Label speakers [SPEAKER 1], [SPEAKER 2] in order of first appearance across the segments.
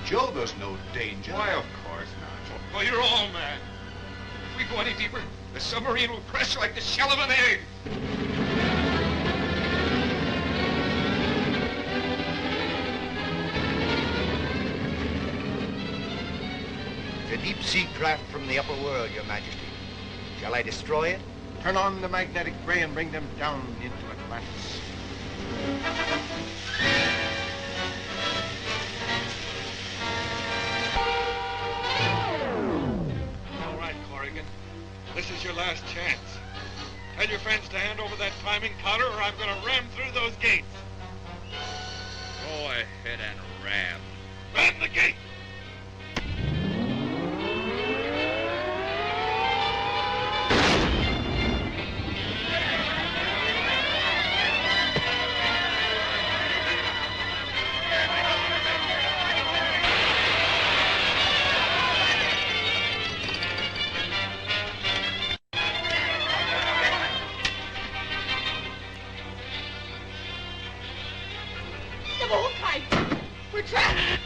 [SPEAKER 1] Joe, there's no danger.
[SPEAKER 2] Why, of course not. Well, you're all mad. If we go any deeper, the submarine will crash like the shell of an egg.
[SPEAKER 3] It's a deep-sea craft from the upper world, Your Majesty. Shall I destroy it?
[SPEAKER 1] Turn on the magnetic ray and bring them down into Atlantis.
[SPEAKER 2] All right, Corrigan. This is your last chance. Tell your friends to hand over that timing powder or I'm gonna ram through those gates.
[SPEAKER 4] Go ahead and ram.
[SPEAKER 2] Ram the gate!
[SPEAKER 5] We're trapped!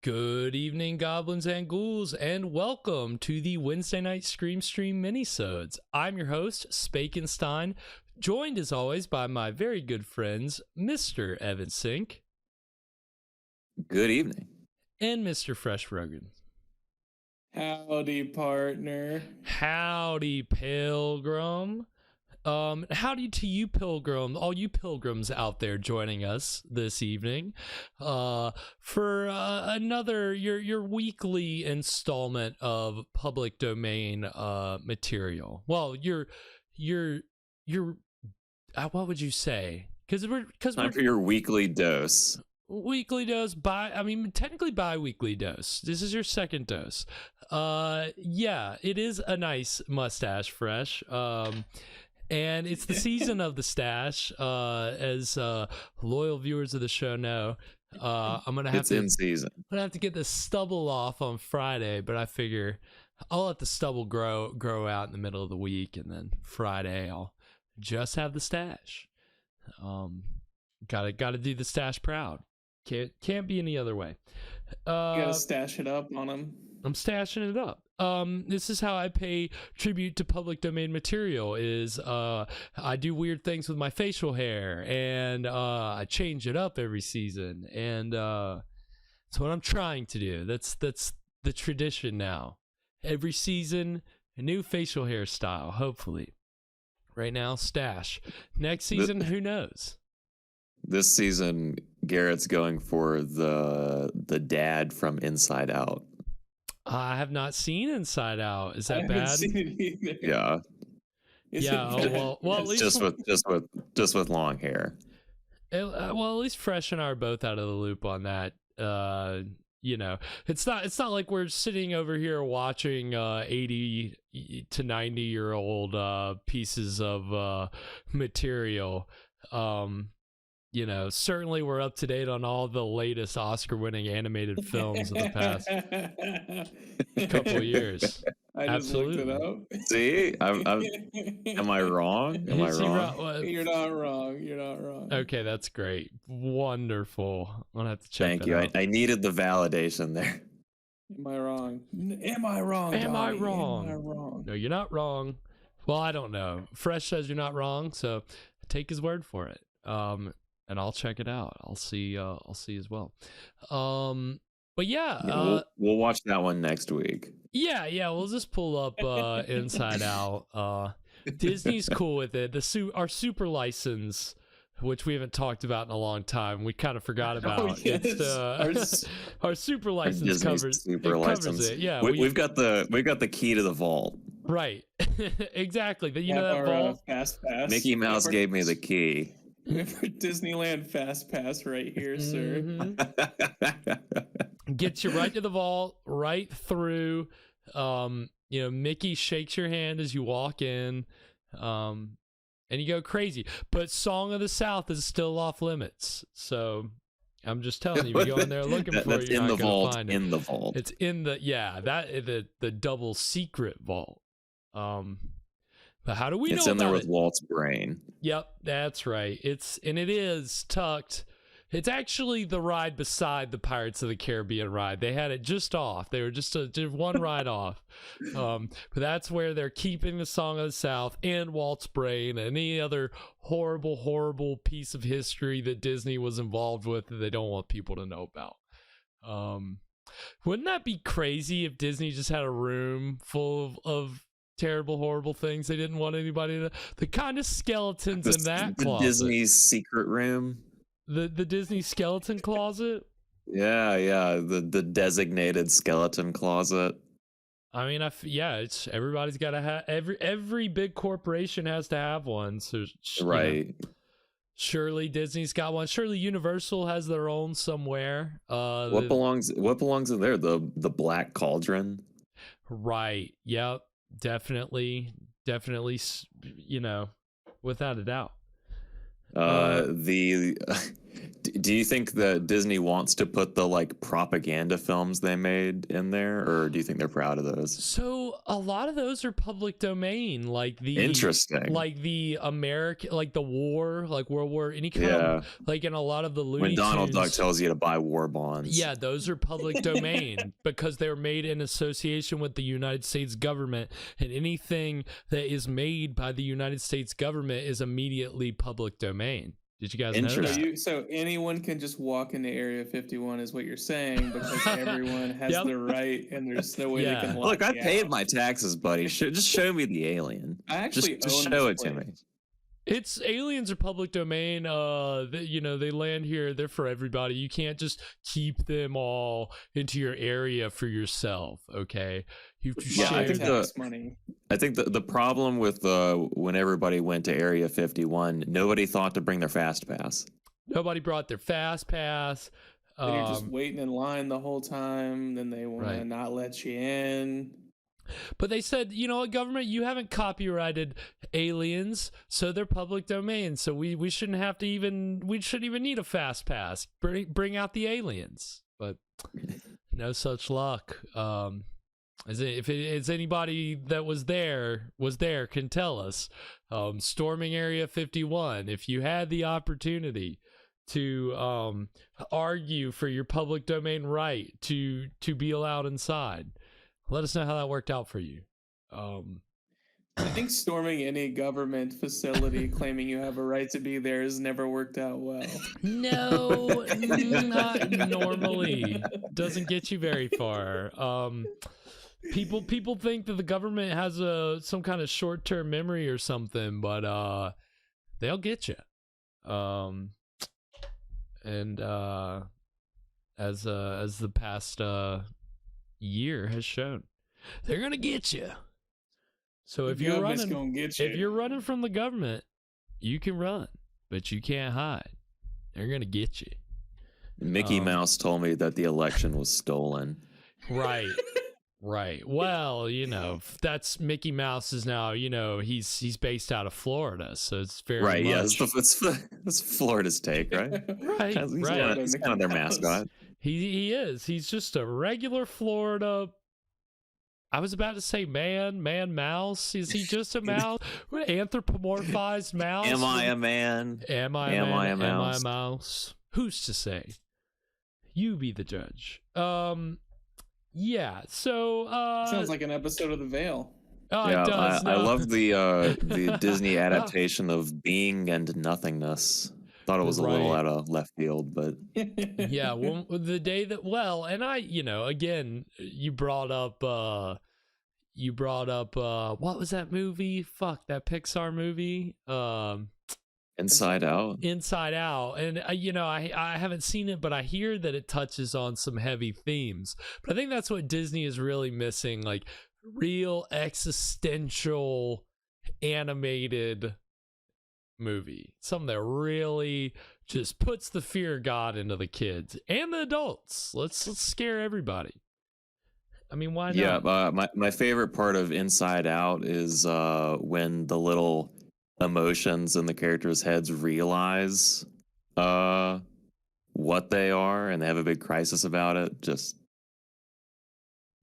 [SPEAKER 6] Good evening, goblins and ghouls, and welcome to the Wednesday Night Scream Stream minisodes. I'm your host, Spakenstein, joined as always by my very good friends, Mr. Evan Sink.
[SPEAKER 7] Good evening.
[SPEAKER 6] And Mr. Fresh Rogan.
[SPEAKER 8] Howdy, partner.
[SPEAKER 6] Howdy, Pilgrim. Howdy to you, Pilgrim, all you pilgrims out there joining us this evening, for another your weekly installment of public domain material. Well, your what would you say? Because we're
[SPEAKER 7] for your weekly dose.
[SPEAKER 6] Weekly dose technically bi-weekly dose. This is your second dose. Yeah, it is a nice mustache fresh. And it's the season of the stash, as loyal viewers of the show know. I'm gonna have
[SPEAKER 7] in season.
[SPEAKER 6] I'm gonna have to get the stubble off on Friday, but I figure I'll let the stubble grow out in the middle of the week, and then Friday I'll just have the stash. Gotta do the stash proud. Can't be any other way.
[SPEAKER 8] You gotta stash it up on him.
[SPEAKER 6] I'm stashing it up. This is how I pay tribute to public domain material is I do weird things with my facial hair, and I change it up every season, and that's what I'm trying to do. That's the tradition now. Every season, a new facial hairstyle, hopefully. Right now, stash. Next season, who knows?
[SPEAKER 7] This season, Garrett's going for the dad from Inside Out.
[SPEAKER 6] I have not seen Inside Out. Is
[SPEAKER 8] I
[SPEAKER 6] that
[SPEAKER 8] haven't
[SPEAKER 6] bad?
[SPEAKER 8] seen it either.
[SPEAKER 7] Yeah,
[SPEAKER 8] Is it
[SPEAKER 6] Yeah. Oh,
[SPEAKER 8] bad?
[SPEAKER 6] well. At least
[SPEAKER 7] just with long hair.
[SPEAKER 6] well, at least Fresh and I are both out of the loop on that. You know, it's not like we're sitting over here watching 80 to 90-year-old pieces of material. You know, certainly we're up to date on all the latest Oscar-winning animated films of the past couple of years.
[SPEAKER 8] I just looked it
[SPEAKER 6] Absolutely.
[SPEAKER 8] up.
[SPEAKER 7] See, am I wrong? Am I
[SPEAKER 6] Is he
[SPEAKER 7] wrong?
[SPEAKER 8] You're not wrong. You're not wrong.
[SPEAKER 6] Okay, that's great. Wonderful. I'm gonna have to check
[SPEAKER 7] Thank
[SPEAKER 6] that
[SPEAKER 7] you.
[SPEAKER 6] out.
[SPEAKER 7] I needed the validation there.
[SPEAKER 8] Am I wrong? Am I wrong?
[SPEAKER 6] Am I
[SPEAKER 8] Donnie?
[SPEAKER 6] wrong?
[SPEAKER 8] Am I wrong?
[SPEAKER 6] No, you're not wrong. Well, I don't know. Fresh says you're not wrong, so take his word for it. And I'll check it out. I'll see as well. But yeah,
[SPEAKER 7] We'll watch that one next week.
[SPEAKER 6] yeah, we'll just pull up Inside Out. Disney's cool with it. Our super license, which we haven't talked about in a long time, we kind of forgot about.
[SPEAKER 8] Yes.
[SPEAKER 6] It's our super license
[SPEAKER 7] Disney's
[SPEAKER 6] covers
[SPEAKER 7] super license.
[SPEAKER 6] it. Yeah,
[SPEAKER 7] we've got the key to the vault.
[SPEAKER 6] right. Exactly. But you know
[SPEAKER 8] Have
[SPEAKER 6] that
[SPEAKER 8] our,
[SPEAKER 6] vault.
[SPEAKER 8] Fast Pass.
[SPEAKER 7] Mickey Mouse
[SPEAKER 8] Have our-
[SPEAKER 7] gave me the key.
[SPEAKER 8] we have our Disneyland Fast Pass right here, sir.
[SPEAKER 6] Mhm. Gets you right to the vault, right through. You know, Mickey shakes your hand as you walk in, and you go crazy. But Song of the South is still off limits, so I'm just telling you, if you go in there looking for
[SPEAKER 7] That's
[SPEAKER 6] it, you're
[SPEAKER 7] in the
[SPEAKER 6] not gonna
[SPEAKER 7] vault.
[SPEAKER 6] find it.
[SPEAKER 7] In the vault.
[SPEAKER 6] It's in the double secret vault. But how do we know
[SPEAKER 7] It's in there
[SPEAKER 6] about
[SPEAKER 7] with
[SPEAKER 6] it?
[SPEAKER 7] Walt's brain.
[SPEAKER 6] Yep, that's right. It is tucked. It's actually the ride beside the Pirates of the Caribbean ride. They had it just off. They were just one ride off. But that's where they're keeping the Song of the South and Walt's brain and any other horrible, horrible piece of history that Disney was involved with that they don't want people to know about. Wouldn't that be crazy if Disney just had a room full of terrible, horrible things they didn't want anybody to... The kind of skeletons in that
[SPEAKER 7] The
[SPEAKER 6] closet.
[SPEAKER 7] Disney's secret room.
[SPEAKER 6] The Disney skeleton closet.
[SPEAKER 7] Yeah, the designated skeleton closet.
[SPEAKER 6] I mean, it's everybody's got to have every big corporation has to have one. So
[SPEAKER 7] Right.
[SPEAKER 6] You know, surely Disney's got one. Surely Universal has their own somewhere.
[SPEAKER 7] What belongs in there? The Black Cauldron.
[SPEAKER 6] Right. Yep. Definitely. You know, without a doubt.
[SPEAKER 7] Do you think that Disney wants to put the like propaganda films they made in there, or do you think they're proud of those?
[SPEAKER 6] So a lot of those are public domain, like the
[SPEAKER 7] Interesting,
[SPEAKER 6] like the American, like the war, like World War, any kind
[SPEAKER 7] yeah.
[SPEAKER 6] of, like in a lot of the Looney
[SPEAKER 7] When Donald Duck
[SPEAKER 6] Tunes,
[SPEAKER 7] tells you to buy war bonds,
[SPEAKER 6] yeah, those are public domain because they were made in association with the United States government, and anything that is made by the United States government is immediately public domain. Did you guys know
[SPEAKER 7] Interesting.
[SPEAKER 6] that?
[SPEAKER 8] So anyone can just walk into Area 51 is what you're saying, because everyone has
[SPEAKER 6] Yep.
[SPEAKER 8] the right and there's no way
[SPEAKER 6] Yeah.
[SPEAKER 8] they can lock
[SPEAKER 7] Look, I
[SPEAKER 8] you
[SPEAKER 7] paid
[SPEAKER 8] out.
[SPEAKER 7] my taxes, buddy. Just show me the alien.
[SPEAKER 8] I actually
[SPEAKER 7] Just
[SPEAKER 8] own
[SPEAKER 7] show
[SPEAKER 8] this
[SPEAKER 7] it to me.
[SPEAKER 8] place.
[SPEAKER 6] It's aliens are public domain. You know, they land here. They're for everybody. You can't just keep them all into your area for yourself. Okay, you have to
[SPEAKER 7] Yeah, I
[SPEAKER 6] share.
[SPEAKER 7] think
[SPEAKER 8] Tax money.
[SPEAKER 7] I think the problem with when everybody went to Area 51, nobody thought to bring their fast pass.
[SPEAKER 6] Nobody brought their fast pass.
[SPEAKER 8] Then you're just waiting in line the whole time. Then they want
[SPEAKER 6] Right.
[SPEAKER 8] to not let you in.
[SPEAKER 6] But they said, you know what, government, you haven't copyrighted aliens, so they're public domain. So we shouldn't have to even need a fast pass. Bring out the aliens. But no such luck. If anybody that was there can tell us. Storming Area 51, if you had the opportunity to argue for your public domain right to be allowed inside, let us know how that worked out for you.
[SPEAKER 8] I think storming any government facility claiming you have a right to be there has never worked out well.
[SPEAKER 6] No, not normally. Doesn't get you very far. People think that the government has some kind of short-term memory or something, but they'll get you. and as the past year has shown, they're gonna get you. So if you're running from the government, you can run, but you can't hide. They're gonna get you.
[SPEAKER 7] Mickey Mouse told me that the election was stolen.
[SPEAKER 6] Right. Right. Well, that's Mickey Mouse is now, he's based out of Florida, so it's very
[SPEAKER 7] right.
[SPEAKER 6] much...
[SPEAKER 7] Yeah, it's Florida's take, right?
[SPEAKER 6] Right.
[SPEAKER 7] He's kind of their mascot.
[SPEAKER 6] He is. He's just a regular Florida. I was about to say man mouse. Is he just a mouse? Anthropomorphized mouse?
[SPEAKER 7] Am I a man?
[SPEAKER 6] Am I a mouse? Am I a mouse? Who's to say? You be the judge. Yeah, so
[SPEAKER 8] sounds like an episode of The Veil.
[SPEAKER 6] Oh, yeah, it does.
[SPEAKER 7] I love the Disney adaptation of Being and Nothingness. Thought it was a little out of left field, but
[SPEAKER 6] yeah, well, the day that and I, again, you brought up what was that movie? Fuck, that Pixar movie.
[SPEAKER 7] Inside Out.
[SPEAKER 6] Inside Out. And, I haven't seen it, but I hear that it touches on some heavy themes. But I think that's what Disney is really missing, like real existential animated movie. Something that really just puts the fear of God into the kids and the adults. Let's scare everybody. I mean, why not?
[SPEAKER 7] Yeah, my favorite part of Inside Out is when the little emotions in the characters' heads realize what they are, and they have a big crisis about it.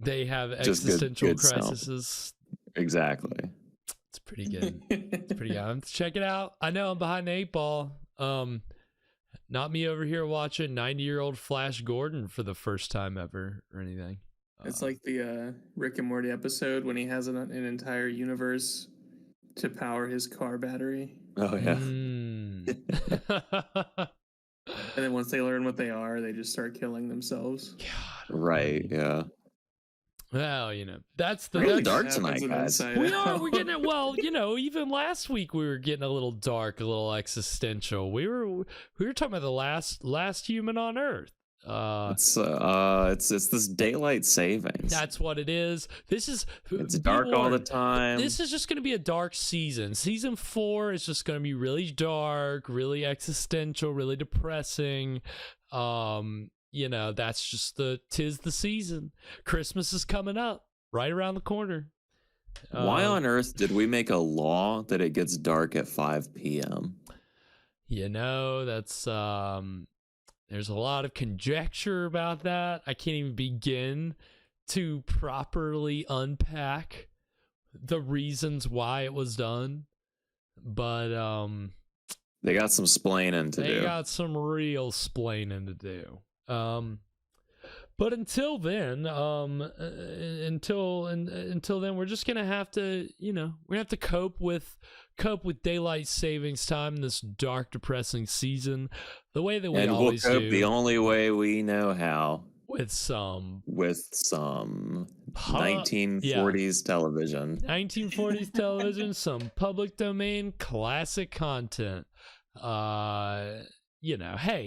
[SPEAKER 6] They have existential
[SPEAKER 7] good
[SPEAKER 6] crises.
[SPEAKER 7] Exactly.
[SPEAKER 6] It's pretty good. It's pretty good. Check it out. I know I'm behind the 8 ball. Not me over here watching 90-year-old Flash Gordon for the first time ever or anything.
[SPEAKER 8] It's like the Rick and Morty episode when he has an entire universe to power his car battery.
[SPEAKER 7] Oh yeah.
[SPEAKER 8] And then once they learn what they are, they just start killing themselves.
[SPEAKER 6] God,
[SPEAKER 7] right. Yeah.
[SPEAKER 6] Well, that's the
[SPEAKER 7] really dark tonight, guys.
[SPEAKER 6] We're getting it. Well, even last week we were getting a little dark, a little existential. We were talking about the last human on Earth.
[SPEAKER 7] It's this daylight savings.
[SPEAKER 6] That's what it is.
[SPEAKER 7] It's dark all the time.
[SPEAKER 6] This is just going to be a dark season. Season 4 is just going to be really dark, really existential, really depressing. That's just tis the season. Christmas is coming up right around the corner.
[SPEAKER 7] Why on earth did we make a law that it gets dark at 5 p.m.?
[SPEAKER 6] That's there's a lot of conjecture about that. I can't even begin to properly unpack the reasons why it was done. But
[SPEAKER 7] they got some splaining to do.
[SPEAKER 6] They got some real splaining to do. But until then, until then, we're just gonna have to, cope with daylight savings time in this dark, depressing season, the way that we always do.
[SPEAKER 7] The only way we know how.
[SPEAKER 6] With some
[SPEAKER 7] 1940s television.
[SPEAKER 6] 1940s television, some public domain classic content. Hey,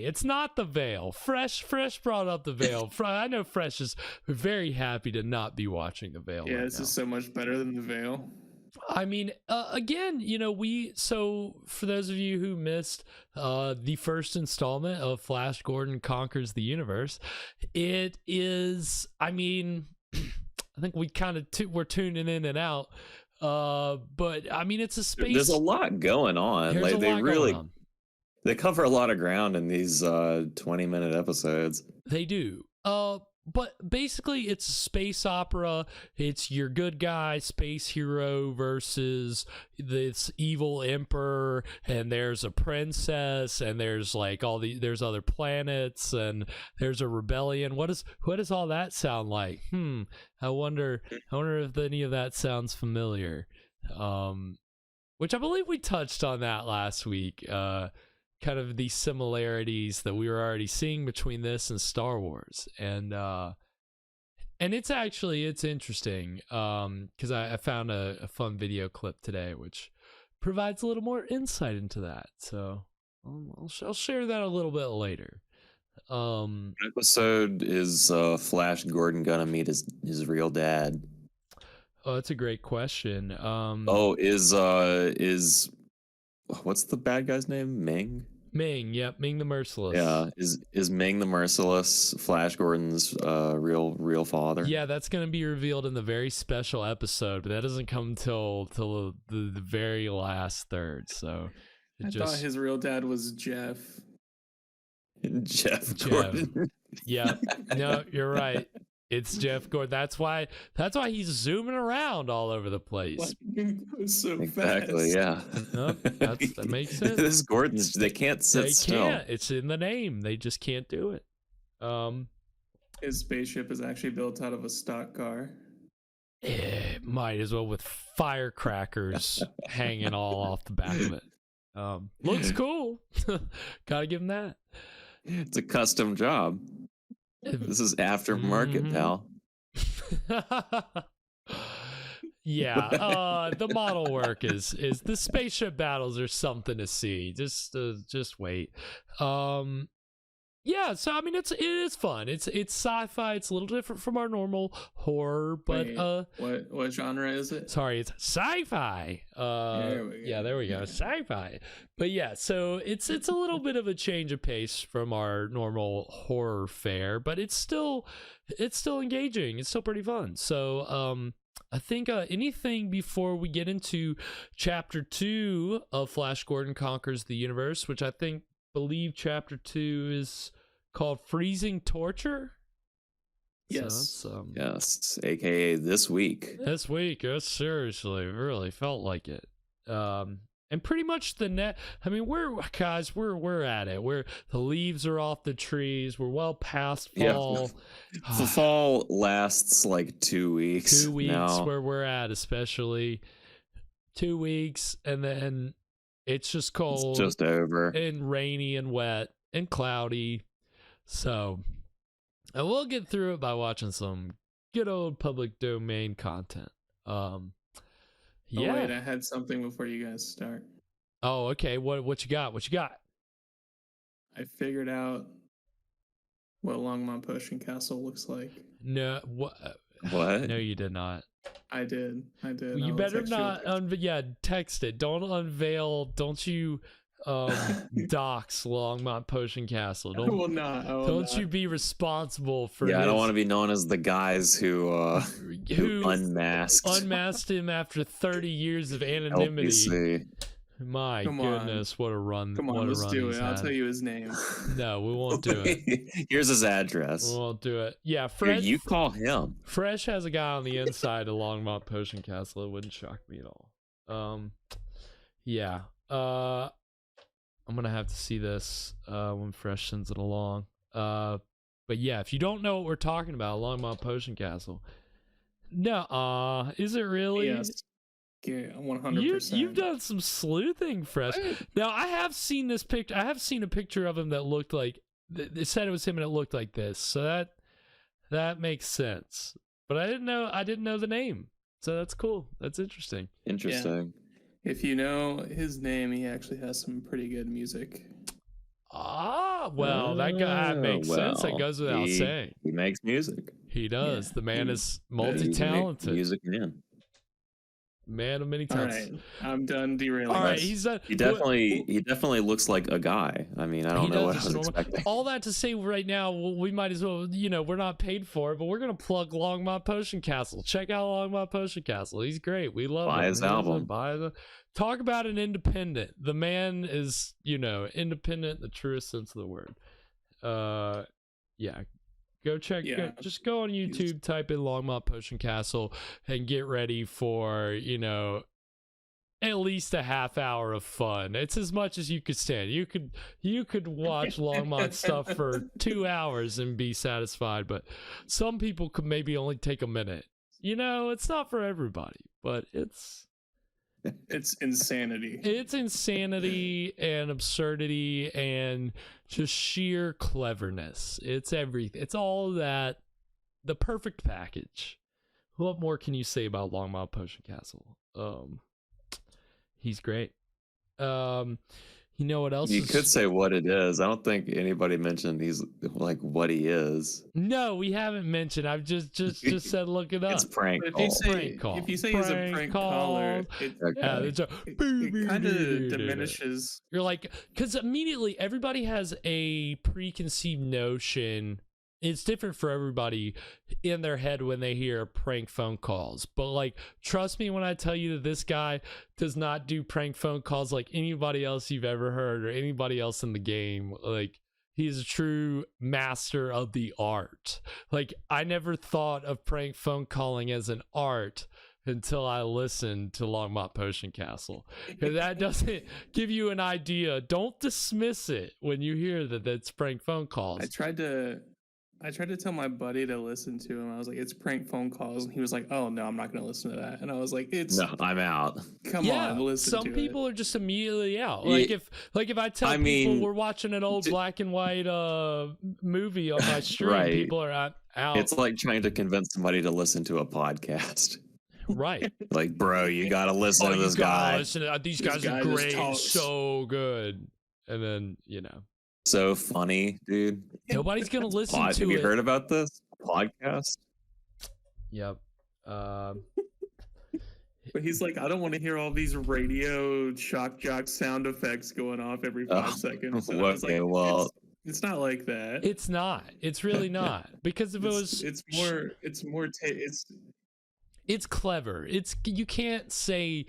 [SPEAKER 6] it's not The Veil. Fresh brought up The Veil. I know Fresh is very happy to not be watching The Veil.
[SPEAKER 8] Yeah, this is so much better than The Veil.
[SPEAKER 6] I mean, again, so for those of you who missed the first installment of Flash Gordon Conquers the Universe, it is, I mean, I think we kind of we're tuning in and out, but I mean, it's a space.
[SPEAKER 7] There's a lot going on. They cover a lot of ground in these 20-minute episodes.
[SPEAKER 6] They do. But basically, it's a space opera. It's your good guy space hero versus this evil emperor, and there's a princess, and there's like there's other planets, and there's a rebellion. What does all that sound like? I wonder if any of that sounds familiar. Which I believe we touched on that last week. Kind of the similarities that we were already seeing between this and Star Wars, and it's interesting because I found a fun video clip today which provides a little more insight into that. So I'll share that a little bit later.
[SPEAKER 7] What episode is Flash Gordon gonna meet his real dad?
[SPEAKER 6] Oh, that's a great question.
[SPEAKER 7] Is what's the bad guy's name? Ming?
[SPEAKER 6] Ming, yep, Ming the Merciless.
[SPEAKER 7] Yeah, is Ming the Merciless Flash Gordon's real father?
[SPEAKER 6] Yeah, that's going to be revealed in the very special episode, but that doesn't come till the very last third. So
[SPEAKER 8] I thought his real dad was Jeff.
[SPEAKER 7] Jeff Gordon.
[SPEAKER 6] Yeah, no, you're right. It's Jeff Gordon. That's why he's zooming around all over the place.
[SPEAKER 8] So
[SPEAKER 7] exactly.
[SPEAKER 8] fast.
[SPEAKER 6] Yeah, that makes sense.
[SPEAKER 7] This Gordon's, they can't sit still.
[SPEAKER 6] Can't. It's in the name. They just can't do it.
[SPEAKER 8] His spaceship is actually built out of a stock car.
[SPEAKER 6] It might as well, with firecrackers hanging all off the back of it. Looks cool. Gotta give him that.
[SPEAKER 7] It's a custom job. This is aftermarket, pal.
[SPEAKER 6] Yeah, the model work is the spaceship battles are something to see. Just wait. Yeah, so I mean it is fun. It's sci-fi. It's a little different from our normal horror, but
[SPEAKER 8] wait, what genre is it?
[SPEAKER 6] Sorry, it's sci-fi.
[SPEAKER 8] There we go.
[SPEAKER 6] Yeah, there we go. Sci-fi. But yeah, so it's a little bit of a change of pace from our normal horror fare, but it's still engaging. It's still pretty fun. So I think anything before we get into chapter 2 of Flash Gordon Conquers the Universe, which I believe chapter 2 is called Freezing Torture.
[SPEAKER 8] Yes.
[SPEAKER 6] So
[SPEAKER 7] yes, aka this week.
[SPEAKER 6] This week, seriously, really felt like it. And pretty much I mean, we're at it. The leaves are off the trees. We're well past fall.
[SPEAKER 7] Yeah. The fall lasts like 2 weeks.
[SPEAKER 6] 2 weeks
[SPEAKER 7] now.
[SPEAKER 6] Where we're at, especially 2 weeks, and then it's just cold.
[SPEAKER 7] It's just over.
[SPEAKER 6] And rainy and wet and cloudy. So, and we'll get through it by watching some good old public domain content. Yeah.
[SPEAKER 8] Oh, wait, I had something before you guys start.
[SPEAKER 6] Oh, okay. What you got?
[SPEAKER 8] I figured out what Longmont Potion Castle looks like.
[SPEAKER 6] No, what? No, you did not.
[SPEAKER 8] I did.
[SPEAKER 6] You better not. Text it. Don't unveil. Don't you dox Longmont Potion Castle.
[SPEAKER 8] I will not.
[SPEAKER 6] Don't you be responsible for.
[SPEAKER 7] Yeah, I don't want to be known as the guys who
[SPEAKER 6] unmasked him after 30 years of anonymity.
[SPEAKER 7] LPC.
[SPEAKER 6] My goodness, what a run!
[SPEAKER 8] Come on, let's do it. I'll tell you his name.
[SPEAKER 6] No, we won't do it.
[SPEAKER 7] Here's his address.
[SPEAKER 6] We won't do it. Yeah,
[SPEAKER 7] Fresh. You call him.
[SPEAKER 6] Fresh has a guy on the inside of Longmont Potion Castle. It wouldn't shock me at all. Yeah. I'm gonna have to see this when Fresh sends it along. But yeah, if you don't know what we're talking about, Longmont Potion Castle. No, is it really?
[SPEAKER 8] Yes. Yeah, 100%.
[SPEAKER 6] You've done some sleuthing, Fresh. Now I have seen this picture. I have seen a picture of him that looked like. They said it was him, and it looked like this. So that makes sense. But I didn't know the name. So that's cool. That's interesting.
[SPEAKER 7] Interesting.
[SPEAKER 8] Yeah. If you know his name, he actually has some pretty good music.
[SPEAKER 6] Ah, well, that guy makes sense. That goes without saying.
[SPEAKER 7] He makes music.
[SPEAKER 6] He does. Yeah. The man is multi-talented.
[SPEAKER 7] Music man.
[SPEAKER 6] Man of many talents.
[SPEAKER 8] All right, I'm done derailing.
[SPEAKER 6] All right, he's done.
[SPEAKER 7] He definitely looks like a guy. I mean, I don't know what I was expecting.
[SPEAKER 6] All that to say, right now, we might as well. We're not paid for it, but we're gonna plug Longmont Potion Castle. Check out Longmont Potion Castle. He's great. We love him.
[SPEAKER 7] Buy his album.
[SPEAKER 6] Talk about an independent. The man is, independent in the truest sense of the word. Yeah. Go check.
[SPEAKER 8] Yeah.
[SPEAKER 6] Just go on YouTube, type in Longmont Potion Castle, and get ready for at least a half hour of fun. It's as much as you could stand. You could watch Longmont stuff for 2 hours and be satisfied, but some people could maybe only take a minute. It's not for everybody, but it's
[SPEAKER 8] insanity.
[SPEAKER 6] It's insanity and absurdity and just sheer cleverness. It's everything. It's all that. The perfect package. What more can you say about Longmont Potion Castle? He's great. You know what else?
[SPEAKER 7] You could say what it is. I don't think anybody mentioned he's like what he is.
[SPEAKER 6] No, we haven't mentioned. I've just said look it up.
[SPEAKER 7] It's prank
[SPEAKER 8] If
[SPEAKER 7] call.
[SPEAKER 8] you say,
[SPEAKER 6] Prank call.
[SPEAKER 8] if you say he's a prank caller, it,
[SPEAKER 6] Yeah, it's a
[SPEAKER 8] it kind of diminishes.
[SPEAKER 6] You're like, because immediately everybody has a preconceived notion. It's different for everybody in their head when they hear prank phone calls. But like, trust me when I tell you that this guy does not do prank phone calls like anybody else you've ever heard or anybody else in the game. Like, he is a true master of the art. Like, I never thought of prank phone calling as an art until I listened to Longmont Potion Castle. If that doesn't give you an idea, don't dismiss it when you hear that that's prank phone calls.
[SPEAKER 8] I tried to tell my buddy to listen to him. I was like, it's prank phone calls. And he was like, oh, no, I'm not going to listen to that. And I was like,
[SPEAKER 7] No, I'm out.
[SPEAKER 8] Come on, listen to it.
[SPEAKER 6] Some people are just immediately out. Like if I tell people we're watching an old black and white movie on my stream,
[SPEAKER 7] Right.
[SPEAKER 6] people are out.
[SPEAKER 7] It's like trying to convince somebody to listen to a podcast.
[SPEAKER 6] Right.
[SPEAKER 7] Like, bro, you gotta listen to this guy.
[SPEAKER 6] These
[SPEAKER 8] This
[SPEAKER 6] guys
[SPEAKER 8] guy
[SPEAKER 6] are
[SPEAKER 8] just
[SPEAKER 6] great,
[SPEAKER 8] talks.
[SPEAKER 6] so good. And then,
[SPEAKER 7] So funny, dude.
[SPEAKER 6] nobody's gonna listen to
[SPEAKER 7] Have
[SPEAKER 6] it.
[SPEAKER 7] you heard about this podcast?
[SPEAKER 6] Yep.
[SPEAKER 8] But he's like, I don't want to hear all these radio shock jock sound effects going off every 5 seconds. And I was
[SPEAKER 7] Okay,
[SPEAKER 8] like,
[SPEAKER 7] well,
[SPEAKER 8] it's not like that.
[SPEAKER 6] It's not. It's really not. Because if it was,
[SPEAKER 8] it's
[SPEAKER 6] clever. You cannot say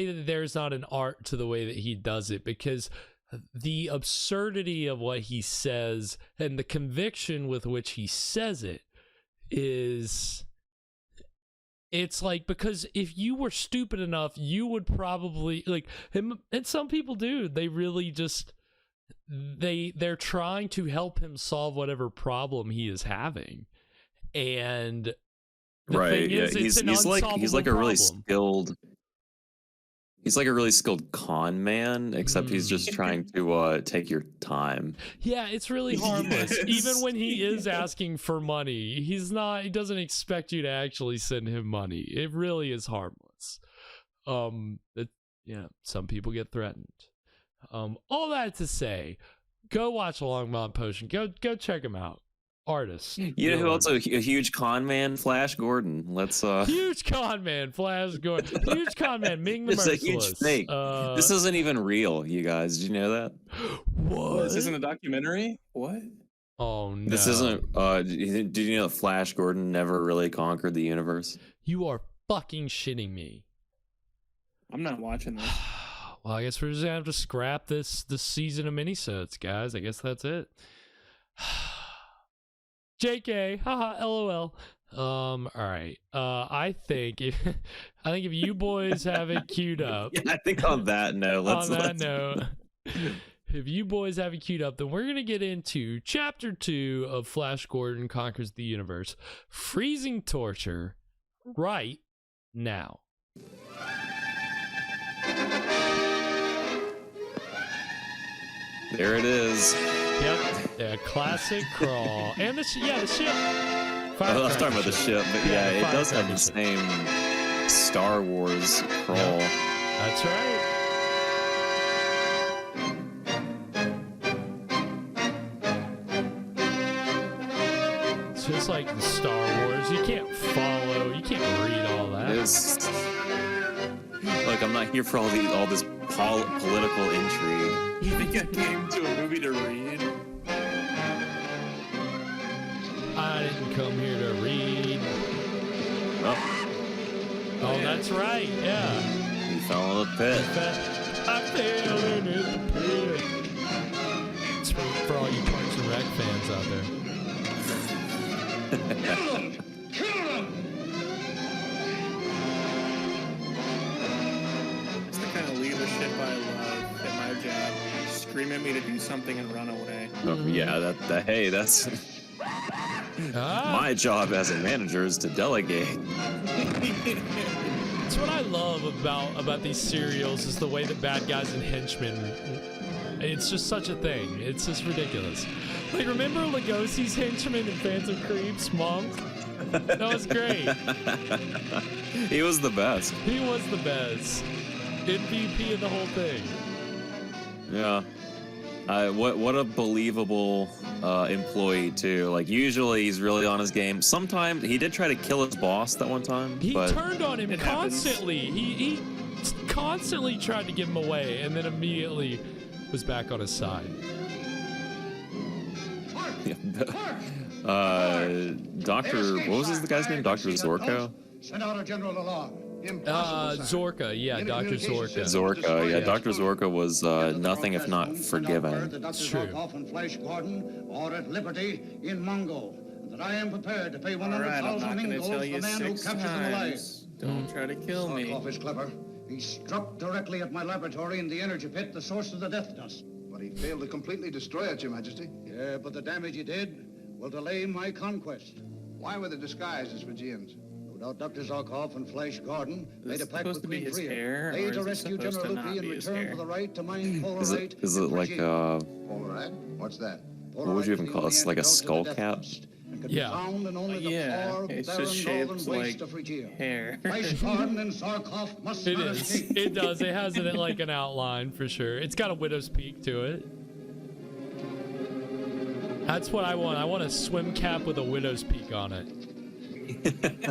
[SPEAKER 6] that there's not an art to the way that he does it, because the absurdity of what he says and the conviction with which he says it is, it's like, because if you were stupid enough, you would probably like him. And some people do, they really just, they're trying to help him solve whatever problem he is having. And the
[SPEAKER 7] right,
[SPEAKER 6] thing
[SPEAKER 7] yeah,
[SPEAKER 6] is, it's an
[SPEAKER 7] he's like a
[SPEAKER 6] unsolvable
[SPEAKER 7] really
[SPEAKER 6] problem.
[SPEAKER 7] skilled. He's like a really skilled con man, except he's just trying to take your time.
[SPEAKER 6] Yeah, it's really harmless.
[SPEAKER 8] Yes.
[SPEAKER 6] Even when he is asking for money, he doesn't expect you to actually send him money. It really is harmless. Some people get threatened. All that to say, go watch Longmont Potion. Go check him out. Artist.
[SPEAKER 7] You know who else a huge con man? Flash Gordon. Let's
[SPEAKER 6] Huge con man, Flash Gordon. Huge con man, Ming the
[SPEAKER 7] It's a
[SPEAKER 6] Merciless.
[SPEAKER 7] huge fake. This isn't even real, you guys. Did you know that?
[SPEAKER 6] What?
[SPEAKER 8] This isn't a documentary? What?
[SPEAKER 6] Oh no.
[SPEAKER 7] This isn't. Did you know that Flash Gordon never really conquered the universe?
[SPEAKER 6] You are fucking shitting me.
[SPEAKER 8] I'm not watching this.
[SPEAKER 6] Well, I guess we're just gonna have to scrap this season of minisodes, guys. I guess that's it. JK, haha, LOL. All right. I think if you boys have it queued up.
[SPEAKER 7] Yeah, I think on that note, let's.
[SPEAKER 6] If you boys have it queued up, then we're gonna get into Chapter 2 of Flash Gordon Conquers the Universe: Freezing Torture, right now.
[SPEAKER 7] There it is.
[SPEAKER 6] Yep. Yeah, classic crawl. And the ship.
[SPEAKER 7] I was talking about the ship, but yeah, it does have the same Star Wars crawl.
[SPEAKER 6] Yep. That's right. It's just like the Star Wars. You can't read all that.
[SPEAKER 7] Like, I'm not here for all this political intrigue.
[SPEAKER 8] You think I came to a movie to read?
[SPEAKER 6] I didn't come here to read. Oh, that's right. Yeah.
[SPEAKER 7] He fell in the pit.
[SPEAKER 6] I fell in the pit. It's for all you Parks and Rec fans out there.
[SPEAKER 8] It's the kind of leadership I love at my job. Scream at me to do something and run away.
[SPEAKER 7] Yeah, that's my job as a manager is to delegate.
[SPEAKER 6] That's what I love about these serials, is the way that bad guys and henchmen, it's just such a thing. It's just ridiculous. Like, remember Lugosi's henchman in Phantom Creeps, Monk? That was great.
[SPEAKER 7] He was the best.
[SPEAKER 6] He was the best. MVP of the whole thing.
[SPEAKER 7] Yeah. What a believable employee too. Like usually he's really on his game. Sometimes he did try to kill his boss that one time.
[SPEAKER 6] He
[SPEAKER 7] but
[SPEAKER 6] turned on him constantly. He constantly tried to give him away, and then immediately was back on his side.
[SPEAKER 7] Doctor, what was the guy's name? Dr. Zorko?
[SPEAKER 3] Send out a general alarm.
[SPEAKER 6] Zorka, yeah, Dr. Zorka.
[SPEAKER 7] Zorka, yeah, Dr. Zorka was nothing if not forgiven.
[SPEAKER 6] It's true.
[SPEAKER 3] Flash Gordon are at liberty in Mongo. That I am prepared to pay
[SPEAKER 8] All right, I'm
[SPEAKER 3] 100,000
[SPEAKER 8] not going to
[SPEAKER 3] Mingos
[SPEAKER 8] tell
[SPEAKER 3] for
[SPEAKER 8] you
[SPEAKER 3] the man who
[SPEAKER 8] 6
[SPEAKER 3] captures them alive.
[SPEAKER 8] times. Don't try to kill me.
[SPEAKER 3] Sarkoff is clever. He struck directly at my laboratory in the energy pit, the source of the death dust.
[SPEAKER 5] But he failed to completely destroy it, Your Majesty.
[SPEAKER 3] Yeah, but the damage he did will delay my conquest.
[SPEAKER 5] Why were the disguises for Fijians?
[SPEAKER 3] No doubt Dr. Zarkov and Flash Gordon made a pact
[SPEAKER 8] supposed
[SPEAKER 3] with
[SPEAKER 8] to be
[SPEAKER 3] Queen
[SPEAKER 8] his
[SPEAKER 3] Freya.
[SPEAKER 8] hair,
[SPEAKER 3] They
[SPEAKER 8] or
[SPEAKER 3] to
[SPEAKER 8] is it
[SPEAKER 3] rescue
[SPEAKER 8] supposed
[SPEAKER 3] General
[SPEAKER 8] to not
[SPEAKER 3] Lupi in
[SPEAKER 8] be his
[SPEAKER 3] return
[SPEAKER 8] hair?
[SPEAKER 3] for the right to mine
[SPEAKER 7] Is
[SPEAKER 3] Polarite.
[SPEAKER 7] it like
[SPEAKER 5] Polaroid? What's that?
[SPEAKER 7] what would you even call it? Like a skull cap?
[SPEAKER 6] Yeah.
[SPEAKER 8] Yeah, it's just shaped like hair.
[SPEAKER 3] Flash Gordon and Zarkov must
[SPEAKER 6] It
[SPEAKER 3] not
[SPEAKER 6] is.
[SPEAKER 3] escape.
[SPEAKER 6] It does. It has it like an outline for sure. It's got a widow's peak to it. That's what I want. I want a swim cap with a widow's peak on it.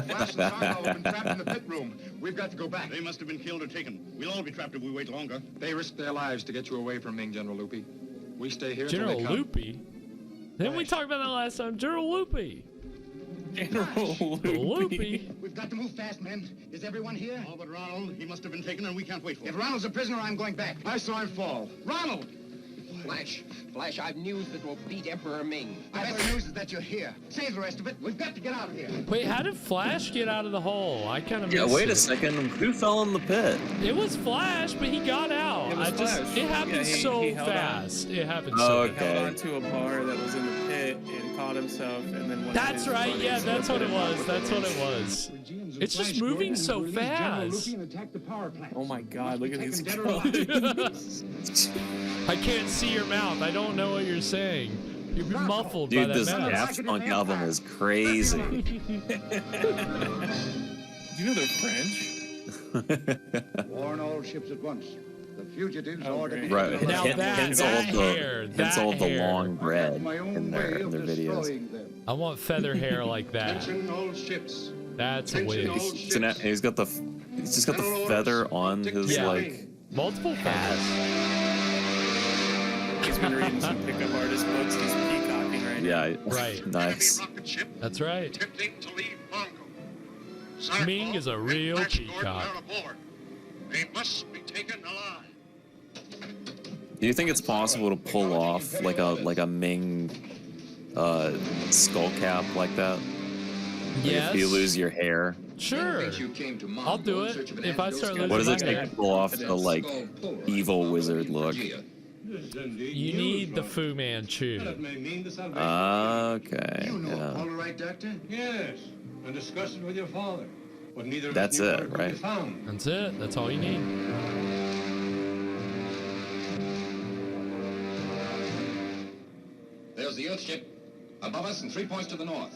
[SPEAKER 1] Flash and Zarkov have been trapped in the pit room.
[SPEAKER 3] We've got to go back.
[SPEAKER 1] They must have been killed or taken. We'll all be trapped if we wait longer.
[SPEAKER 9] They risked their lives to get you away from Ming, General Lupi. We stay here
[SPEAKER 6] General
[SPEAKER 9] till they come.
[SPEAKER 6] Loopy? Didn't we talk about that last time? General Loopy.
[SPEAKER 8] General
[SPEAKER 6] Loopy.
[SPEAKER 3] We've got to move fast, men. Is everyone here?
[SPEAKER 1] All but Ronald. He must have been taken and we can't wait for
[SPEAKER 3] If
[SPEAKER 1] him.
[SPEAKER 3] Ronald's a prisoner, I'm going back.
[SPEAKER 1] I saw him fall.
[SPEAKER 3] Ronald!
[SPEAKER 10] Flash, I've news that will beat Emperor Ming.
[SPEAKER 3] The best news is that you're here. Save the rest of it. We've got to get out of here.
[SPEAKER 6] Wait, how did Flash get out of the hole? I kind of
[SPEAKER 7] Yeah,
[SPEAKER 6] missed
[SPEAKER 7] wait a
[SPEAKER 6] it.
[SPEAKER 7] second. Who fell in the pit?
[SPEAKER 6] It was Flash, but he got out.
[SPEAKER 8] It was Flash.
[SPEAKER 6] It happened
[SPEAKER 8] Yeah,
[SPEAKER 6] so
[SPEAKER 8] he held on.
[SPEAKER 6] fast. It happened
[SPEAKER 7] Oh,
[SPEAKER 6] so
[SPEAKER 7] okay.
[SPEAKER 6] fast.
[SPEAKER 8] Held onto a bar that was in the pit and caught himself, and then went
[SPEAKER 6] That's
[SPEAKER 8] to his
[SPEAKER 6] right.
[SPEAKER 8] buddies
[SPEAKER 6] Yeah,
[SPEAKER 8] and
[SPEAKER 6] that's what it
[SPEAKER 8] put him
[SPEAKER 6] was.
[SPEAKER 8] with
[SPEAKER 6] That's what
[SPEAKER 8] them.
[SPEAKER 6] it was. It's just moving so fast.
[SPEAKER 8] Oh my god, look at these
[SPEAKER 3] Taken dead or
[SPEAKER 8] guys.
[SPEAKER 6] I can't see your mouth. I don't know what you're saying. You're muffled by
[SPEAKER 7] Dude,
[SPEAKER 6] that
[SPEAKER 7] this
[SPEAKER 6] mask.
[SPEAKER 7] Daft Punk album is crazy.
[SPEAKER 8] Do you know they're French?
[SPEAKER 3] Warn all ships at once. The fugitives are to be...
[SPEAKER 7] Right.
[SPEAKER 6] Now
[SPEAKER 7] Hence
[SPEAKER 6] that hair,
[SPEAKER 7] hence all
[SPEAKER 6] that
[SPEAKER 7] the
[SPEAKER 6] hair.
[SPEAKER 7] long bread
[SPEAKER 3] My own
[SPEAKER 7] in
[SPEAKER 3] way
[SPEAKER 7] their
[SPEAKER 3] of
[SPEAKER 7] videos.
[SPEAKER 3] destroying them.
[SPEAKER 6] I want feather hair like that.
[SPEAKER 1] Attention all ships.
[SPEAKER 6] That's a wig.
[SPEAKER 7] He's just got the feather on his
[SPEAKER 6] Yeah.
[SPEAKER 7] like
[SPEAKER 6] Multiple feathers.
[SPEAKER 8] He's been reading some pickup artist books. He's peacocking right now.
[SPEAKER 7] yeah.
[SPEAKER 6] Right.
[SPEAKER 7] Nice.
[SPEAKER 1] Enemy rocket ship
[SPEAKER 6] That's right.
[SPEAKER 1] attempting to leave Mongo.
[SPEAKER 6] Ming is a real
[SPEAKER 1] Flash Gordon
[SPEAKER 6] peacock.
[SPEAKER 1] are aboard. They must be taken alive.
[SPEAKER 7] Do you think it's possible to pull off like a Ming skull cap like that? Like
[SPEAKER 6] Yes.
[SPEAKER 7] If you lose your hair,
[SPEAKER 6] Sure. I'll do it if I start losing
[SPEAKER 7] what does it
[SPEAKER 6] my
[SPEAKER 7] take
[SPEAKER 6] hair.
[SPEAKER 7] to pull off the like evil wizard look?
[SPEAKER 6] You need the Fu Manchu.
[SPEAKER 7] Okay.
[SPEAKER 1] You know
[SPEAKER 7] Yeah.
[SPEAKER 1] Polaroid, Doctor?
[SPEAKER 2] Yes, and discuss it with your father. But neither
[SPEAKER 7] That's
[SPEAKER 2] of you
[SPEAKER 7] it,
[SPEAKER 2] could be
[SPEAKER 7] right?
[SPEAKER 2] found.
[SPEAKER 6] That's it. That's all you need.
[SPEAKER 10] There's the Earth ship. Above us and 3 points to the north.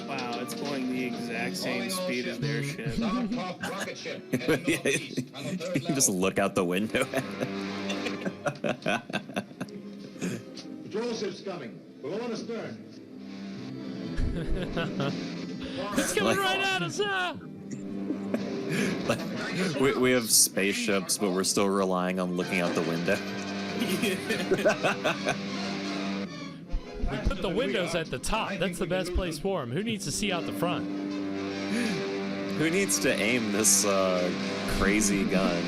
[SPEAKER 8] Wow, it's going the exact same speed as their ship.
[SPEAKER 10] Zarkov rocket ship. heading northeast on the third
[SPEAKER 7] You just
[SPEAKER 10] level.
[SPEAKER 7] look out the window.
[SPEAKER 1] Patrol ship's coming. Below on the stern.
[SPEAKER 6] It's coming right at us, huh?
[SPEAKER 7] we have spaceships, but we're still relying on looking out the window.
[SPEAKER 6] We put the windows at the top. That's the best place for them. Who needs to see out the front?
[SPEAKER 7] Who needs to aim this crazy gun?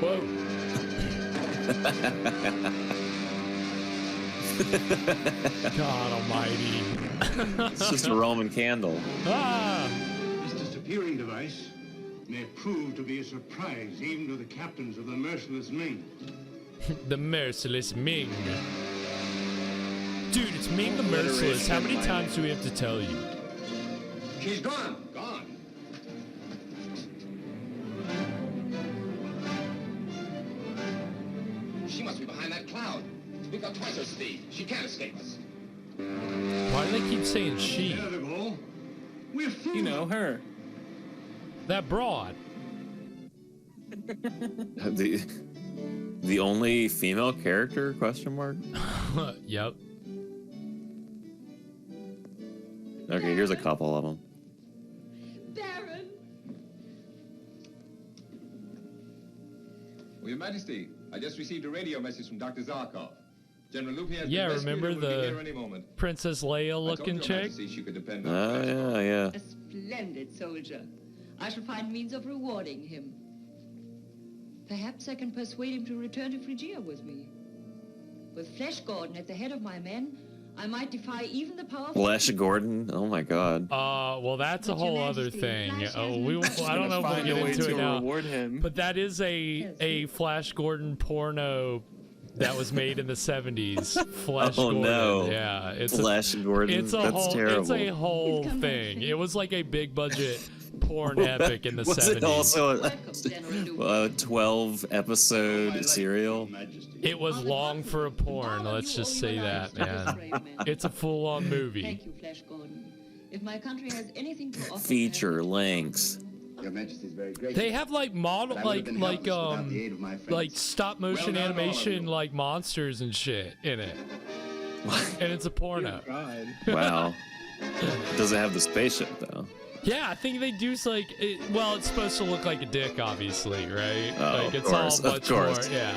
[SPEAKER 6] Whoa. God almighty.
[SPEAKER 7] It's just a Roman candle.
[SPEAKER 6] Ah!
[SPEAKER 1] This disappearing device may prove to be a surprise even to the captains of the merciless Ming.
[SPEAKER 6] The merciless Ming. Dude, it's Ming the Merciless. How many times do we have to tell you?
[SPEAKER 10] She's gone. Gone. She must be behind that cloud. We got twice her speed. She can't escape us.
[SPEAKER 6] Why do they keep saying she?
[SPEAKER 1] We're through.
[SPEAKER 8] You know, her.
[SPEAKER 6] That broad.
[SPEAKER 7] The only female character? Question mark.
[SPEAKER 6] Yep.
[SPEAKER 7] Okay, here's a couple of them.
[SPEAKER 11] Baron.
[SPEAKER 9] Well, Your Majesty, I just received a radio message from Dr. Zarkov. General Lupi has
[SPEAKER 6] Yeah,
[SPEAKER 9] been rescued
[SPEAKER 6] remember
[SPEAKER 9] and will be here
[SPEAKER 6] the
[SPEAKER 9] any moment.
[SPEAKER 6] Princess Leia
[SPEAKER 9] I told
[SPEAKER 6] looking
[SPEAKER 9] Your
[SPEAKER 6] chick?
[SPEAKER 9] Majesty she could depend on
[SPEAKER 7] Oh, yeah.
[SPEAKER 11] A splendid soldier. I shall find means of rewarding him. Perhaps I can persuade him to return to Phrygia with me. With Flesh Gordon at the head of my men, I might defy even the powerful...
[SPEAKER 7] Flash Gordon? Oh my god.
[SPEAKER 6] Well, that's a whole other thing. I don't know if we'll get into it now. But that is a Flash Gordon porno that was made in the 70s. Flash Gordon.
[SPEAKER 7] No.
[SPEAKER 6] Yeah, it's
[SPEAKER 7] Flash Gordon.
[SPEAKER 6] It's a
[SPEAKER 7] That's
[SPEAKER 6] whole.
[SPEAKER 7] terrible.
[SPEAKER 6] It's a whole thing. It was like a big budget porn epic in the
[SPEAKER 7] Was
[SPEAKER 6] 70s.
[SPEAKER 7] it also a 12 episode serial?
[SPEAKER 6] It was long for a porn. Let's just say that, man. It's a full-on movie.
[SPEAKER 11] Thank you, Flesh Gordon. If my country has anything to offer...
[SPEAKER 7] Feature length.
[SPEAKER 5] Your Majesty's very gracious.
[SPEAKER 6] They have like model,
[SPEAKER 5] But I would have been helpless without the aid of my friends.
[SPEAKER 6] like stop motion
[SPEAKER 5] Well done, all of
[SPEAKER 6] animation,
[SPEAKER 5] you.
[SPEAKER 6] like monsters and shit in it. And it's a porno.
[SPEAKER 7] Wow. Does it have the spaceship though?
[SPEAKER 6] Yeah, I think they do like well, it's supposed to look like a dick, obviously, right?
[SPEAKER 7] Oh,
[SPEAKER 6] like
[SPEAKER 7] of
[SPEAKER 6] it's
[SPEAKER 7] course,
[SPEAKER 6] all
[SPEAKER 7] of
[SPEAKER 6] much
[SPEAKER 7] course.
[SPEAKER 6] more. Yeah.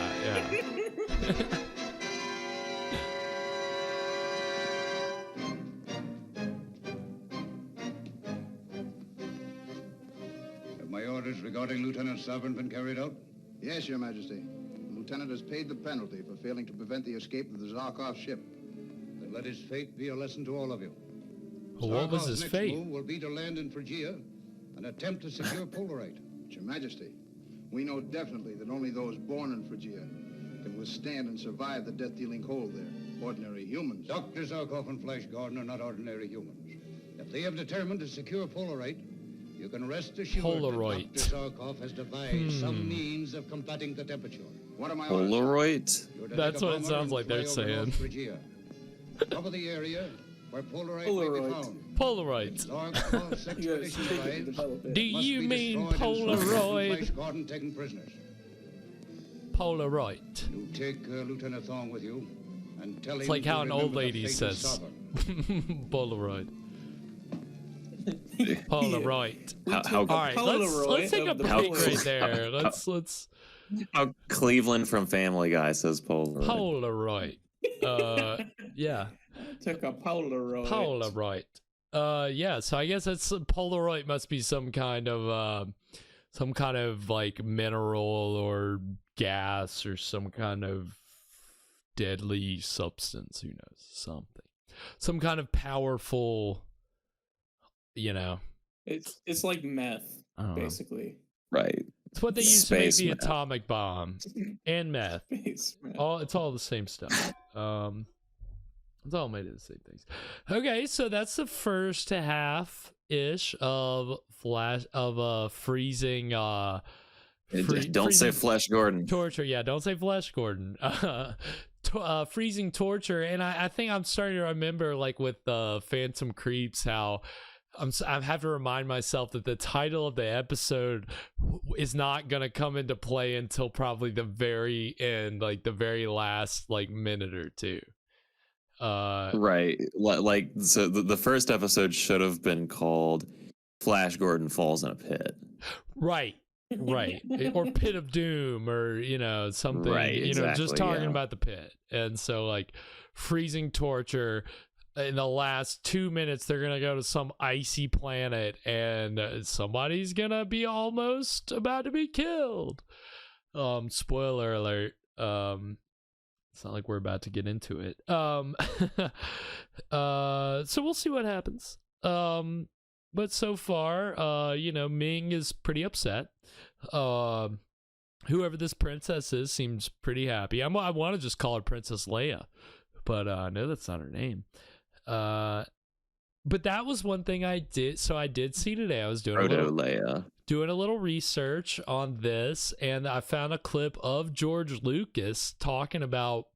[SPEAKER 1] Have my orders regarding Lieutenant Sovereign been carried out?
[SPEAKER 5] Yes, Your Majesty. The lieutenant has paid the penalty for failing to prevent the escape of the Zarkov ship.
[SPEAKER 1] Then let his fate be a lesson to all of you.
[SPEAKER 6] Well, what was
[SPEAKER 1] Zarkov's
[SPEAKER 6] his
[SPEAKER 1] next
[SPEAKER 6] fate?
[SPEAKER 1] move will be to land in Phrygia and attempt to secure Polaroid.
[SPEAKER 5] Your Majesty, we know definitely that only those born in Phrygia can withstand and survive the death-dealing cold there. Ordinary humans.
[SPEAKER 1] Dr. Zarkov and Flash Gordon are not ordinary humans. If they have determined to secure Polaroid, you can rest assured
[SPEAKER 6] Polaroid.
[SPEAKER 1] that Dr. Zarkov has devised some means of combating the temperature.
[SPEAKER 5] What am I orders?
[SPEAKER 7] Polaroid?
[SPEAKER 1] You're to
[SPEAKER 6] That's
[SPEAKER 1] take a
[SPEAKER 6] what it
[SPEAKER 1] bomber
[SPEAKER 6] sounds
[SPEAKER 1] and
[SPEAKER 6] like they're
[SPEAKER 1] fly over
[SPEAKER 6] saying.
[SPEAKER 1] North Phrygia. Cover the area where Polaroid may be found.
[SPEAKER 6] Polaroid.
[SPEAKER 1] Zarkov's expedition arrives.
[SPEAKER 6] Do you mean Polaroid?
[SPEAKER 1] Flash Gordon taken prisoners.
[SPEAKER 6] Polaroid.
[SPEAKER 1] You take Lieutenant Thong with you and tell
[SPEAKER 6] It's
[SPEAKER 1] him
[SPEAKER 6] like
[SPEAKER 1] to
[SPEAKER 6] how an old
[SPEAKER 1] remember the
[SPEAKER 6] lady
[SPEAKER 1] fate of
[SPEAKER 6] says.
[SPEAKER 1] Sovereign.
[SPEAKER 6] Polaroid. Polaroid.
[SPEAKER 7] How
[SPEAKER 6] All right, let's take a
[SPEAKER 7] of the
[SPEAKER 6] break
[SPEAKER 7] Polaroid.
[SPEAKER 6] right there. Let's
[SPEAKER 7] How Cleveland from Family Guy says Polaroid.
[SPEAKER 6] Polaroid. Yeah.
[SPEAKER 8] Took a Polaroid.
[SPEAKER 6] Polaroid. Yeah. So I guess it's Polaroid must be some kind of like mineral or gas or some kind of deadly substance. Who knows? Some kind of powerful. You know.
[SPEAKER 8] It's like meth,
[SPEAKER 6] I don't know.
[SPEAKER 8] basically.
[SPEAKER 7] Right.
[SPEAKER 6] It's what they use to make
[SPEAKER 7] Space
[SPEAKER 6] the
[SPEAKER 7] meth.
[SPEAKER 6] atomic bomb and meth.
[SPEAKER 8] Space meth.
[SPEAKER 6] It's all the same stuff. It's all made of the same things. Okay, so that's the first half ish of freezing.
[SPEAKER 7] Don't say
[SPEAKER 6] freezing
[SPEAKER 7] Flash Gordon.
[SPEAKER 6] torture. Yeah, don't say Flash Gordon. Freezing torture, and I think I'm starting to remember, like with Phantom Creeps, how I have to remind myself that the title of the episode is not gonna come into play until probably the very end, like the very last like minute or two.
[SPEAKER 7] Right. Like, so the first episode should have been called Flash Gordon Falls in a Pit.
[SPEAKER 6] Right. Or Pit of Doom, or something.
[SPEAKER 7] Right,
[SPEAKER 6] Just
[SPEAKER 7] exactly,
[SPEAKER 6] talking
[SPEAKER 7] yeah.
[SPEAKER 6] about the pit. And so like freezing torture. In the last 2 minutes, they're gonna go to some icy planet, and somebody's gonna be almost about to be killed. Spoiler alert. It's not like we're about to get into it. So we'll see what happens. But so far, Ming is pretty upset. Whoever this princess is seems pretty happy. I want to just call her Princess Leia, but I know that's not her name. But that was one thing I did. So I did see today. I was doing a little research on this, and I found a clip of George Lucas talking about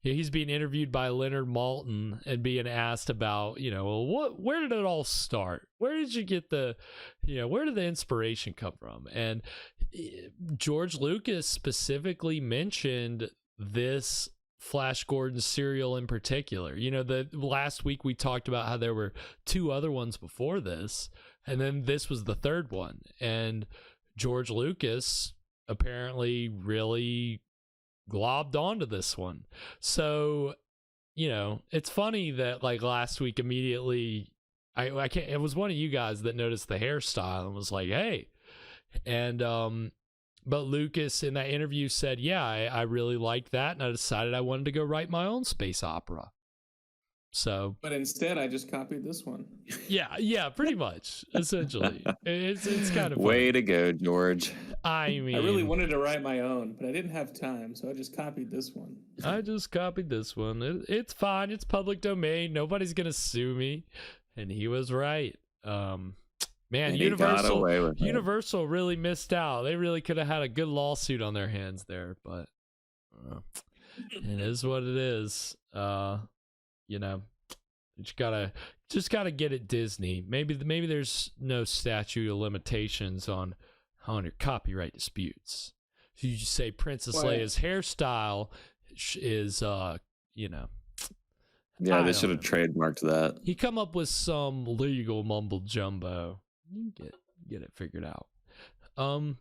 [SPEAKER 6] he's being interviewed by Leonard Maltin and being asked about, well, where did it all start? Where did you get where did the inspiration come from? And George Lucas specifically mentioned this Flash Gordon serial in particular. The last week we talked about how there were 2 other ones before this, and then this was the 3rd one. And George Lucas apparently really globbed onto this one. So, it's funny that like last week immediately I can't, it was one of you guys that noticed the hairstyle and was like, hey. And but Lucas in that interview said, yeah, I really liked that, and I decided I wanted to go write my own space opera. So,
[SPEAKER 8] but instead I just copied this one.
[SPEAKER 6] Yeah, pretty much. Essentially, it's kind of funny.
[SPEAKER 7] Way to go, George.
[SPEAKER 6] I mean,
[SPEAKER 8] I really wanted to write my own, but I didn't have time, so I just copied this one.
[SPEAKER 6] It's fine. It's public domain. Nobody's gonna sue me. And he was right. Man, Universal really missed out. They really could have had a good lawsuit on their hands there, but it is what it is. You just gotta get it Disney. Maybe there's no statute of limitations on your copyright disputes. So you just say Princess Leia's hairstyle is
[SPEAKER 7] Yeah, they should have trademarked that.
[SPEAKER 6] He come up with some legal mumble jumbo. You get it figured out. But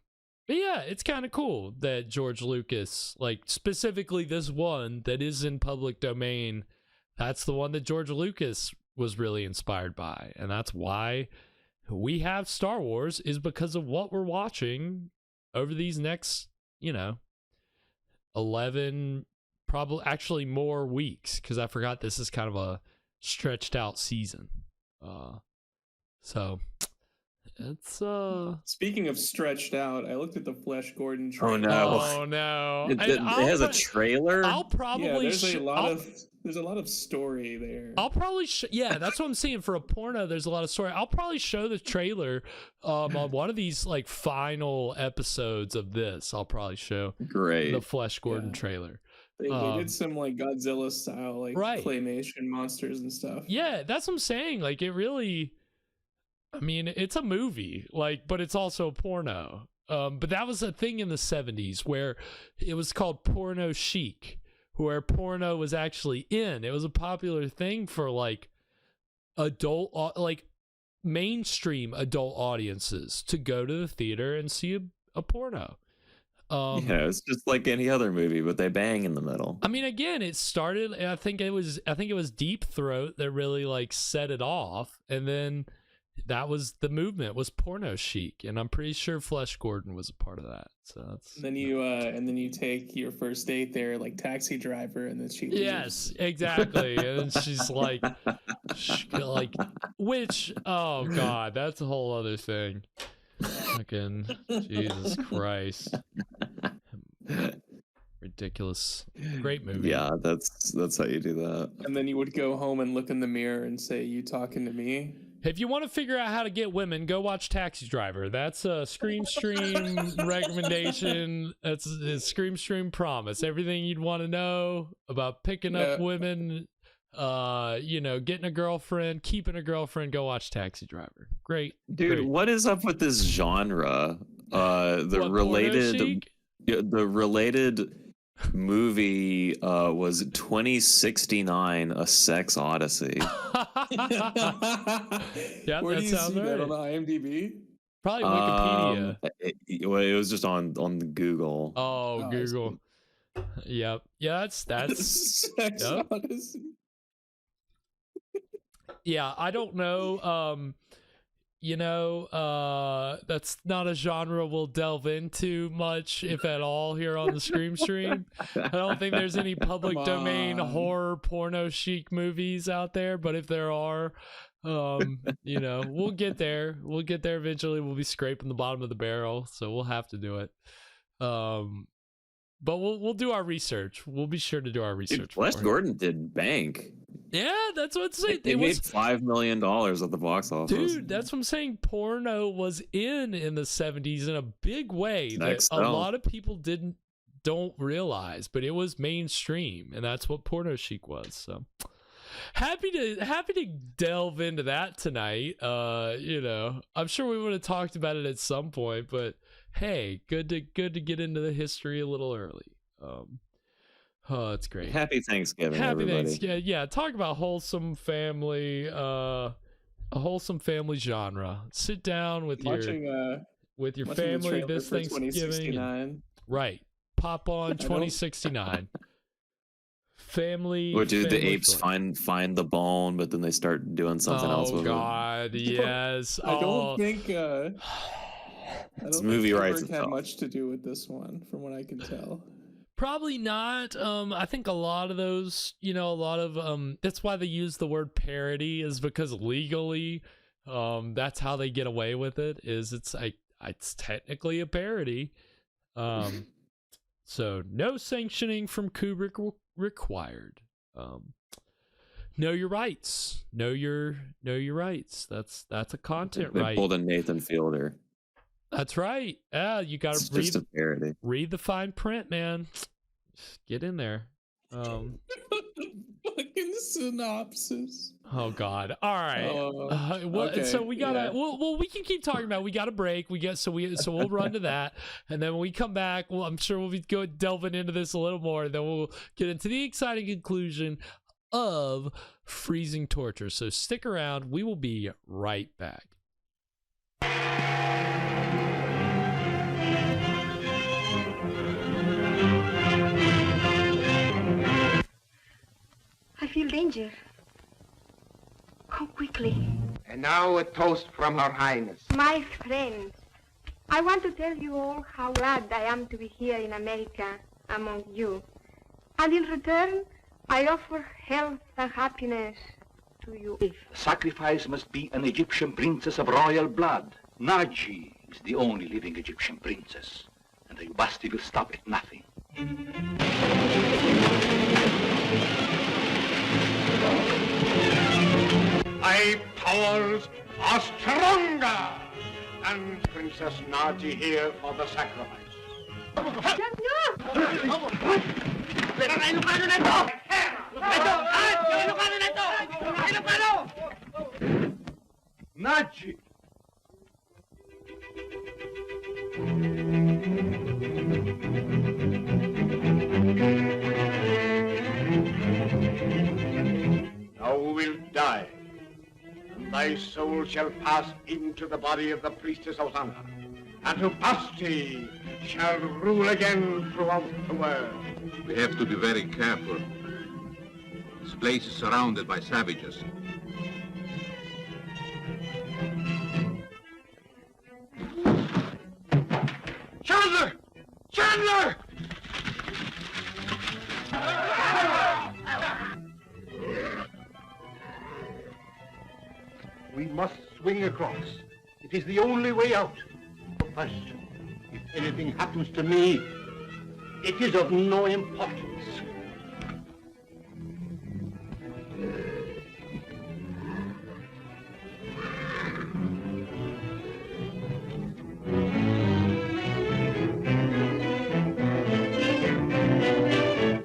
[SPEAKER 6] yeah, it's kind of cool that George Lucas, like specifically this one that is in public domain, that's the one that George Lucas was really inspired by, and that's why we have Star Wars, is because of what we're watching over these next, 11, probably actually more weeks, because I forgot this is kind of a stretched out season. So it's
[SPEAKER 8] Speaking of stretched out, I looked at the Flash Gordon trailer.
[SPEAKER 6] Oh no!
[SPEAKER 7] It has a trailer.
[SPEAKER 6] I'll probably
[SPEAKER 8] there's a lot of story there.
[SPEAKER 6] I'll probably that's what I'm saying. For a porno, there's a lot of story. I'll probably show the trailer on one of these like final episodes of this. I'll probably show the Flash Gordon trailer.
[SPEAKER 8] They did some like Godzilla style claymation monsters and stuff.
[SPEAKER 6] Yeah, that's what I'm saying. Like it really, I mean, it's a movie, but it's also a porno. But that was a thing in the 70s where it was called porno chic, where porno was actually in. It was a popular thing for adult, mainstream adult audiences to go to the theater and see a porno.
[SPEAKER 7] It's just like any other movie, but they bang in the middle.
[SPEAKER 6] I mean, again, it started. I think it was Deep Throat that really set it off, and then that was the movement, was porno chic, and I'm pretty sure Flash Gordon was a part of that. So that's
[SPEAKER 8] and then you take your first date there, like Taxi Driver, and then she
[SPEAKER 6] yes, exactly, and she's like, which, oh god, that's a whole other thing. Fucking Jesus Christ. Ridiculous. Great movie.
[SPEAKER 7] Yeah, that's how you do that.
[SPEAKER 8] And then you would go home and look in the mirror and say, "You talking to me?"
[SPEAKER 6] If you want to figure out how to get women, go watch Taxi Driver. That's a Scream Stream recommendation. That's a Scream Stream promise. Everything you'd want to know about picking up women, getting a girlfriend, keeping a girlfriend, go watch Taxi Driver. Great.
[SPEAKER 7] Dude, what is up with this genre? The related movie was 2069, A Sex Odyssey.
[SPEAKER 6] Yeah,
[SPEAKER 8] where
[SPEAKER 6] that
[SPEAKER 8] do you
[SPEAKER 6] sounds
[SPEAKER 8] see
[SPEAKER 6] right.
[SPEAKER 8] that on IMDb?
[SPEAKER 6] Probably Wikipedia.
[SPEAKER 7] It was just on Google.
[SPEAKER 6] Oh, Google. Yep. Yeah, that's
[SPEAKER 8] Sex Odyssey.
[SPEAKER 6] Yeah, I don't know. That's not a genre we'll delve into much, if at all, here on the Scream Stream. I don't think there's any public domain horror porno chic movies out there, but if there are, we'll get there. We'll get there eventually. We'll be scraping the bottom of the barrel, so we'll have to do it. But we'll do our research. We'll be sure to do our research.
[SPEAKER 7] Dude, Flash Gordon did bank.
[SPEAKER 6] Yeah, that's what I'm saying.
[SPEAKER 7] It made $5 million at the box office.
[SPEAKER 6] Dude, that's what I'm saying. Porno was in the 70s in a big way that a lot of people didn't don't realize, but it was mainstream, and that's what Porno Chic was. So happy to delve into that tonight. I'm sure we would have talked about it at some point, but hey, good to get into the history a little early. Oh, it's great.
[SPEAKER 7] Happy Thanksgiving,
[SPEAKER 6] Happy
[SPEAKER 7] everybody.
[SPEAKER 6] Thanksgiving. Yeah, talk about wholesome family, a wholesome family genre. Sit down with your family this Thanksgiving. Right. Pop on 2069. Family.
[SPEAKER 7] Or do the
[SPEAKER 6] family
[SPEAKER 7] apes
[SPEAKER 6] fun.
[SPEAKER 7] find the bone, but then they start doing something else with
[SPEAKER 6] it? Oh God, yes.
[SPEAKER 8] I don't think
[SPEAKER 7] this movie writes
[SPEAKER 8] had much to do with this one, from what I can tell.
[SPEAKER 6] Probably not. I think a lot of those, that's why they use the word parody, is because legally, that's how they get away with it. It's technically a parody. So no sanctioning from Kubrick required. Know your rights. Know your rights. That's a content right.
[SPEAKER 7] They pulled a Nathan Fielder.
[SPEAKER 6] That's right. Yeah, you got to read the fine print, man. Get in there.
[SPEAKER 8] Fucking synopsis.
[SPEAKER 6] Oh God. All right.
[SPEAKER 8] Okay,
[SPEAKER 6] so we gotta. Yeah. Well, we can keep talking about. We got a break. So we'll run to that, and then when we come back, I'm sure we'll be delving into this a little more. And then we'll get into the exciting conclusion of freezing torture. So stick around. We will be right back.
[SPEAKER 12] I feel danger. Come quickly.
[SPEAKER 10] And now a toast from Her Highness.
[SPEAKER 12] My friends, I want to tell you all how glad I am to be here in America among you. And in return, I offer health and happiness to you.
[SPEAKER 13] The sacrifice must be an Egyptian princess of royal blood. Naji is the only living Egyptian princess, and the Ubasti will stop at nothing.
[SPEAKER 1] My powers are stronger, and Princess Naji here for the sacrifice. Naji! Thou wilt die, and thy soul shall pass into the body of the priestess Hosanna, and Ubasti shall rule again throughout the world.
[SPEAKER 14] We have to be very careful. This place is surrounded by savages.
[SPEAKER 1] Chandler! Chandler! We must swing across. It is the only way out. First, if anything happens to me, it is of no importance.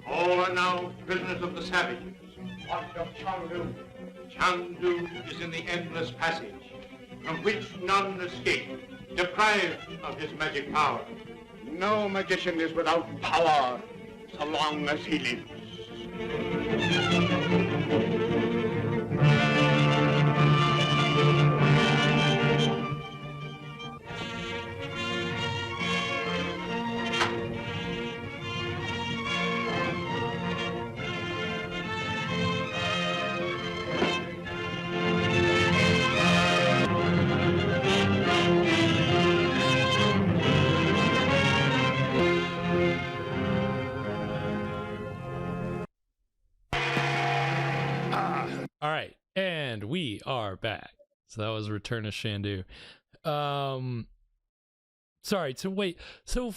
[SPEAKER 1] All are now prisoners of the savages. What of Chandu? Chandu is in the endless passage, from which none escape, deprived of his magic power. No magician is without power so long as he lives.
[SPEAKER 6] All right, and we are back. So that was Return of Shandu. Sorry. So wait. So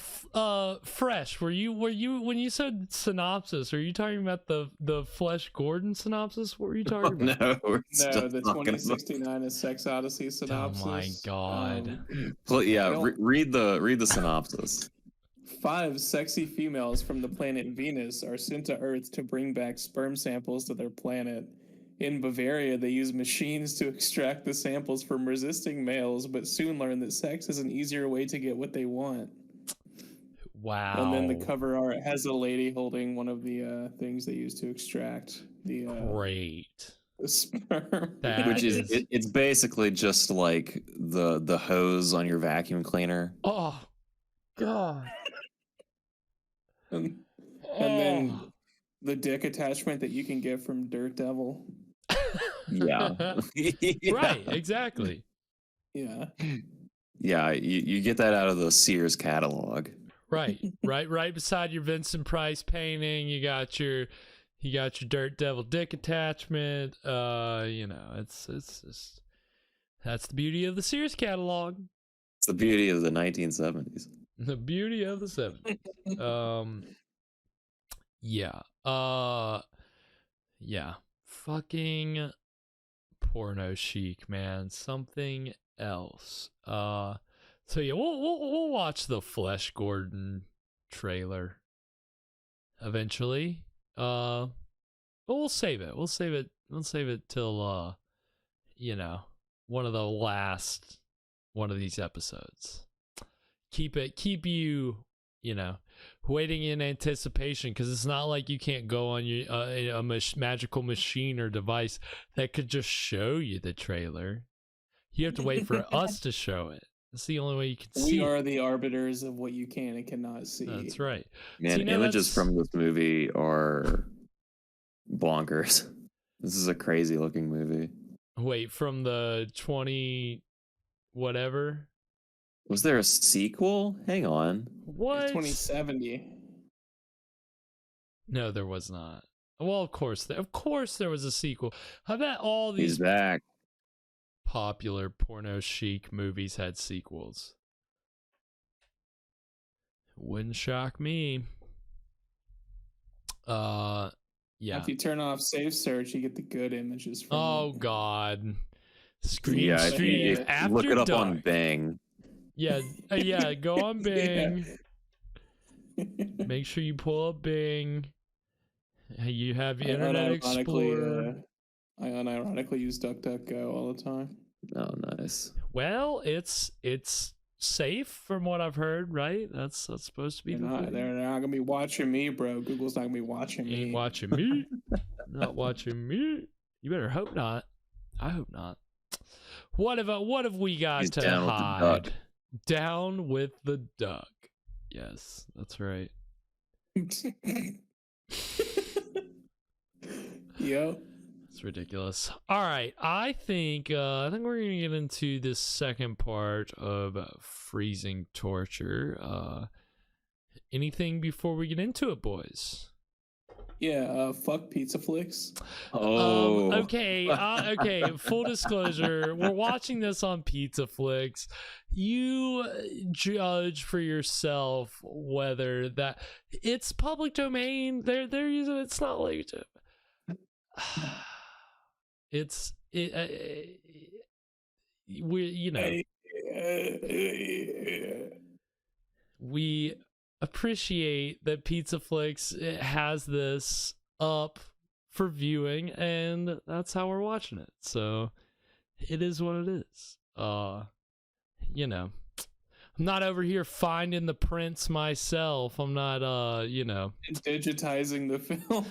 [SPEAKER 6] Fresh, were you when you said synopsis? Are you talking about the Flesh Gordon synopsis? What were you talking about?
[SPEAKER 7] No,
[SPEAKER 8] the 2069 A Sex Odyssey synopsis.
[SPEAKER 6] Oh my God.
[SPEAKER 7] Well, yeah, read the synopsis.
[SPEAKER 8] 5 sexy females from the planet Venus are sent to Earth to bring back sperm samples to their planet. In Bavaria, they use machines to extract the samples from resisting males, but soon learn that sex is an easier way to get what they want.
[SPEAKER 6] Wow.
[SPEAKER 8] And then the cover art has a lady holding one of the things they use to extract the
[SPEAKER 6] great
[SPEAKER 8] sperm.
[SPEAKER 7] Which is it's basically just like the hose on your vacuum cleaner.
[SPEAKER 6] Oh God.
[SPEAKER 8] And then the dick attachment that you can get from Dirt Devil.
[SPEAKER 7] Yeah.
[SPEAKER 6] Right, exactly.
[SPEAKER 8] Yeah.
[SPEAKER 7] Yeah, you get that out of the Sears catalog.
[SPEAKER 6] Right beside your Vincent Price painting, you got your Dirt Devil dick attachment. It's just, that's the beauty of the Sears catalog.
[SPEAKER 7] It's the beauty of the 1970s.
[SPEAKER 6] The beauty of the 70s. Yeah. Fucking porno chic, man. Something else. So yeah, we'll watch the Flesh Gordon trailer eventually. But we'll save it. We'll save it till one of the last one of these episodes. Keep you waiting in anticipation, because it's not like you can't go on your magical machine or device that could just show you the trailer. You have to wait for us to show it. That's the only way you can see.
[SPEAKER 8] We are the arbiters of what you can and cannot see.
[SPEAKER 6] That's right.
[SPEAKER 7] Man, images from this movie are bonkers. This is a crazy looking movie.
[SPEAKER 6] Wait, from the 20 whatever?
[SPEAKER 7] Was there a sequel? Hang on.
[SPEAKER 6] What?
[SPEAKER 8] 2070.
[SPEAKER 6] No, there was not. Well, of course there was a sequel. I bet all these
[SPEAKER 7] He's back.
[SPEAKER 6] Popular porno chic movies had sequels. Wouldn't shock me. Yeah.
[SPEAKER 8] If you turn off Safe Search, you get the good images from
[SPEAKER 6] it. God.
[SPEAKER 7] Screen after look it up dark. On Bing.
[SPEAKER 6] Yeah, go on Bing. Make sure you pull up Bing. You have Internet Explorer.
[SPEAKER 8] I unironically use DuckDuckGo all the time.
[SPEAKER 7] Oh, nice.
[SPEAKER 6] Well, it's safe from what I've heard, right? That's supposed to be
[SPEAKER 8] they're not gonna be watching me, bro. Google's not gonna be watching me.
[SPEAKER 6] Ain't watching me. Not watching me. You better hope not. I hope not. What have we got
[SPEAKER 7] He's
[SPEAKER 6] to
[SPEAKER 7] down
[SPEAKER 6] hide?
[SPEAKER 7] With the duck.
[SPEAKER 6] Down with the duck. Yes, that's right.
[SPEAKER 8] Yo.
[SPEAKER 6] It's ridiculous. All right, I think we're gonna get into this second part of freezing torture. Anything before we get into it, boys?
[SPEAKER 8] Yeah, fuck Pizza Flicks.
[SPEAKER 7] Oh.
[SPEAKER 6] Okay. Full disclosure, we're watching this on Pizza Flicks. You judge for yourself whether that it's public domain. They're using it's not like we appreciate that Pizza Flicks has this up for viewing, and that's how we're watching it. So it is what it is. I'm not over here finding the prints myself. I'm not
[SPEAKER 8] digitizing the film.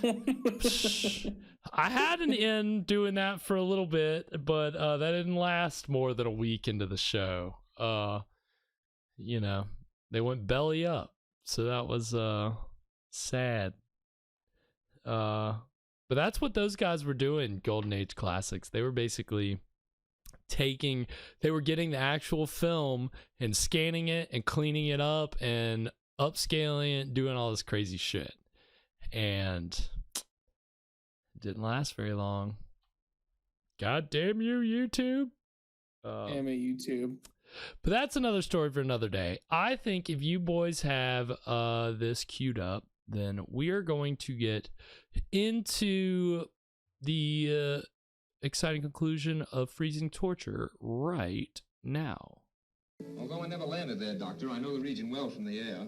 [SPEAKER 6] I had an in doing that for a little bit, but that didn't last more than a week into the show. They went belly up. So that was sad. But that's what those guys were doing, Golden Age Classics. They were basically getting the actual film and scanning it and cleaning it up and upscaling it, doing all this crazy shit. And it didn't last very long. God damn you, YouTube.
[SPEAKER 8] Damn it, YouTube.
[SPEAKER 6] But that's another story for another day. I think if you boys have this queued up, then we are going to get into the exciting conclusion of freezing torture right now.
[SPEAKER 9] Although I never landed there, Doctor, I know the region well from the air.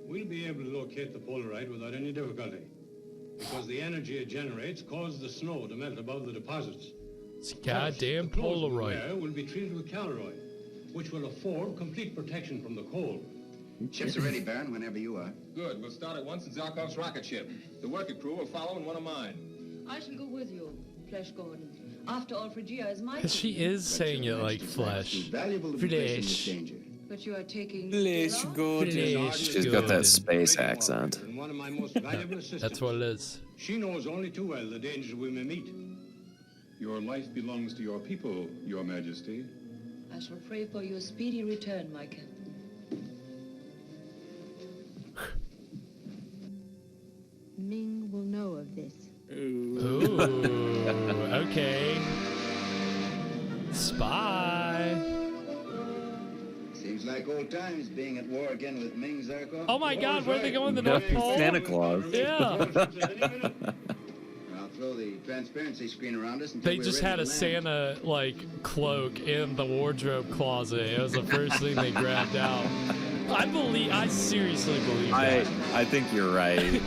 [SPEAKER 15] We'll be able to locate the Polaroid without any difficulty, because the energy it generates causes the snow to melt above the deposits.
[SPEAKER 6] It's a goddamn Polaroid.
[SPEAKER 15] Will be treated with caloroid, which will afford complete protection from the cold.
[SPEAKER 5] Ships are ready, Baron, whenever you are.
[SPEAKER 9] Good. We'll start at once in Zarkov's rocket ship. The working crew will follow in one of mine.
[SPEAKER 11] I shall go with you, Flesh Gordon. After all, Phrygia is my
[SPEAKER 6] She is saying it like flesh. Flesh.
[SPEAKER 11] But you are taking...
[SPEAKER 8] Flesh Gordon.
[SPEAKER 7] She's got that space accent.
[SPEAKER 15] One of my most valuable assistants.
[SPEAKER 6] That's what it is.
[SPEAKER 15] She knows only too well the dangers we may meet.
[SPEAKER 9] Your life belongs to your people, Your Majesty.
[SPEAKER 11] I shall pray for your speedy return, my captain.
[SPEAKER 16] Ming will know of this.
[SPEAKER 6] Ooh, okay. Spy.
[SPEAKER 5] Seems like old times being at war again with Ming Zarkov.
[SPEAKER 6] Oh my God, where are they going? The North Pole?
[SPEAKER 7] Santa Claus.
[SPEAKER 6] Yeah.
[SPEAKER 5] I'll throw the transparency screen around us.
[SPEAKER 6] They just had a Santa like cloak in the wardrobe closet. It was the first thing they grabbed out. I seriously believe that.
[SPEAKER 7] I think you're right.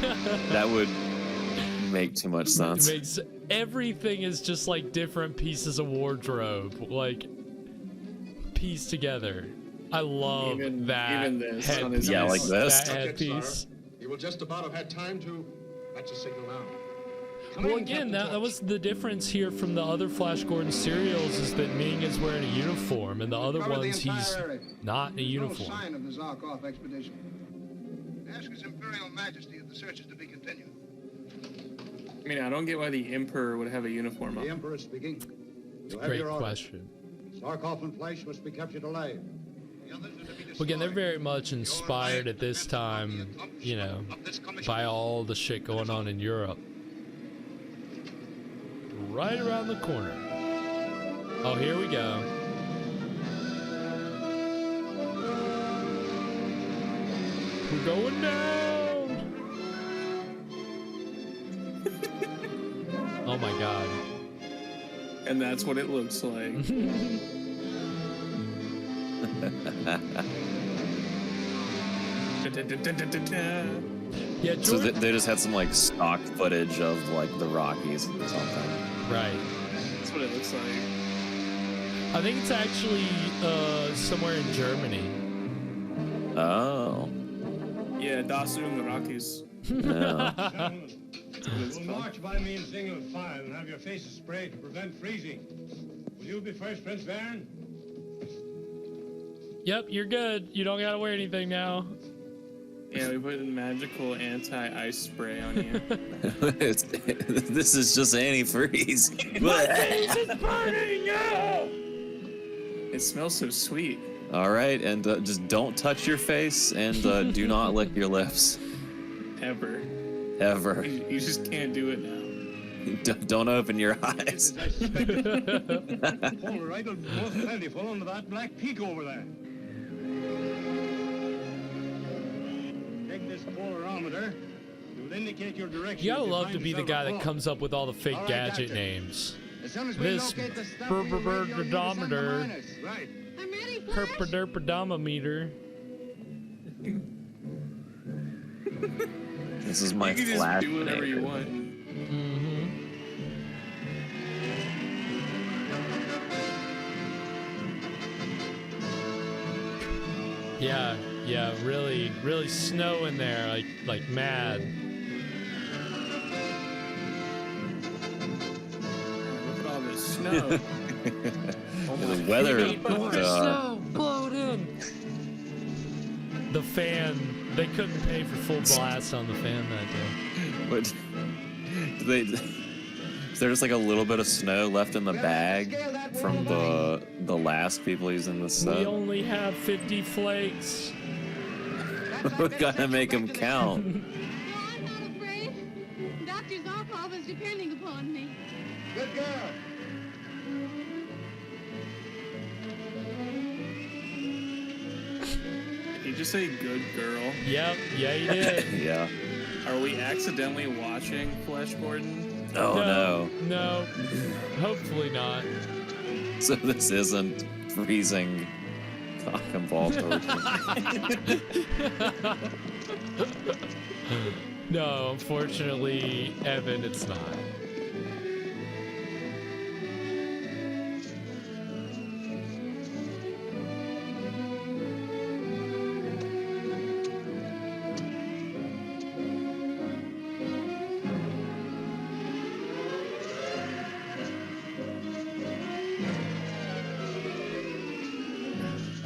[SPEAKER 7] That would make too much sense.
[SPEAKER 6] Everything is just like different pieces of wardrobe, like pieced together. I love that.
[SPEAKER 8] Even this.
[SPEAKER 6] Headpiece.
[SPEAKER 7] Yeah, like this.
[SPEAKER 6] That headpiece.
[SPEAKER 17] You will just about have had time to... That's a signal now.
[SPEAKER 6] Well, again, that was the difference here from the other Flash Gordon serials, is that Ming is wearing a uniform, and the other ones he's not in a uniform.
[SPEAKER 5] No sign of the Zarkov expedition. Ask His Imperial Majesty if the search is to be continued.
[SPEAKER 8] I mean, I don't get why the Emperor would have a uniform on.
[SPEAKER 15] The Emperor is speaking. You have
[SPEAKER 6] Great
[SPEAKER 15] your orders.
[SPEAKER 6] question.
[SPEAKER 15] Zarkov and Flesh must be captured alive.
[SPEAKER 6] Well, again, they're very much inspired at this time, you know, by all the shit going on in Europe. Right around the corner. Oh, here we go. We're going down. Oh my God.
[SPEAKER 8] And that's what it looks like.
[SPEAKER 6] Yeah,
[SPEAKER 7] so they just had some like stock footage of like the Rockies or something.
[SPEAKER 6] Right.
[SPEAKER 8] That's what it looks like.
[SPEAKER 6] I think it's actually somewhere in Germany.
[SPEAKER 7] Oh.
[SPEAKER 8] Yeah, Das in the Rockies.
[SPEAKER 7] Yeah.
[SPEAKER 15] We'll march by me in single file and have your faces sprayed to prevent freezing. Will you be first, Prince Baron?
[SPEAKER 6] Yep, you're good. You don't gotta wear anything now.
[SPEAKER 8] Yeah, we put magical anti-ice spray on you.
[SPEAKER 7] This is just antifreeze.
[SPEAKER 6] My face is burning! Yeah!
[SPEAKER 8] It smells so sweet.
[SPEAKER 7] All right, and just don't touch your face and do not lick your lips.
[SPEAKER 8] Ever.
[SPEAKER 7] Ever.
[SPEAKER 8] You just can't do it now.
[SPEAKER 7] Don't open your eyes.
[SPEAKER 15] Polaroid will be most plentiful under that black peak over there. Take this polarimeter. It will indicate your direction.
[SPEAKER 6] You gotta love to be the guy that comes up with all the fake gadget names.
[SPEAKER 5] As soon as we
[SPEAKER 6] This
[SPEAKER 5] locate the stuff, we'll send the
[SPEAKER 6] burberdometer.
[SPEAKER 5] miners. Right.
[SPEAKER 16] I'm ready, Flash.
[SPEAKER 6] Herpaderpadometer.
[SPEAKER 7] This is my
[SPEAKER 8] You can
[SPEAKER 7] flash.
[SPEAKER 8] just do whatever you want.
[SPEAKER 6] Yeah, really snow in there, like mad.
[SPEAKER 8] Look at all this snow.
[SPEAKER 7] The weather.
[SPEAKER 6] Snow, blow it in. The fan, they couldn't pay for full blast on the fan that day.
[SPEAKER 7] What? Is there just like a little bit of snow left in the bag from the last people using the
[SPEAKER 6] We
[SPEAKER 7] set?
[SPEAKER 6] only have 50 flakes.
[SPEAKER 7] We gotta make them count.
[SPEAKER 16] No, I'm not afraid. Dr. Zarkov is depending upon me.
[SPEAKER 5] Good girl.
[SPEAKER 8] Did you just say good girl?
[SPEAKER 6] Yep, yeah, you did.
[SPEAKER 7] Yeah.
[SPEAKER 8] Are we accidentally watching Flash Gordon?
[SPEAKER 7] Oh
[SPEAKER 6] No, hopefully not.
[SPEAKER 7] So this isn't freezing cock and ball torture.
[SPEAKER 6] No, unfortunately, Evan, it's not.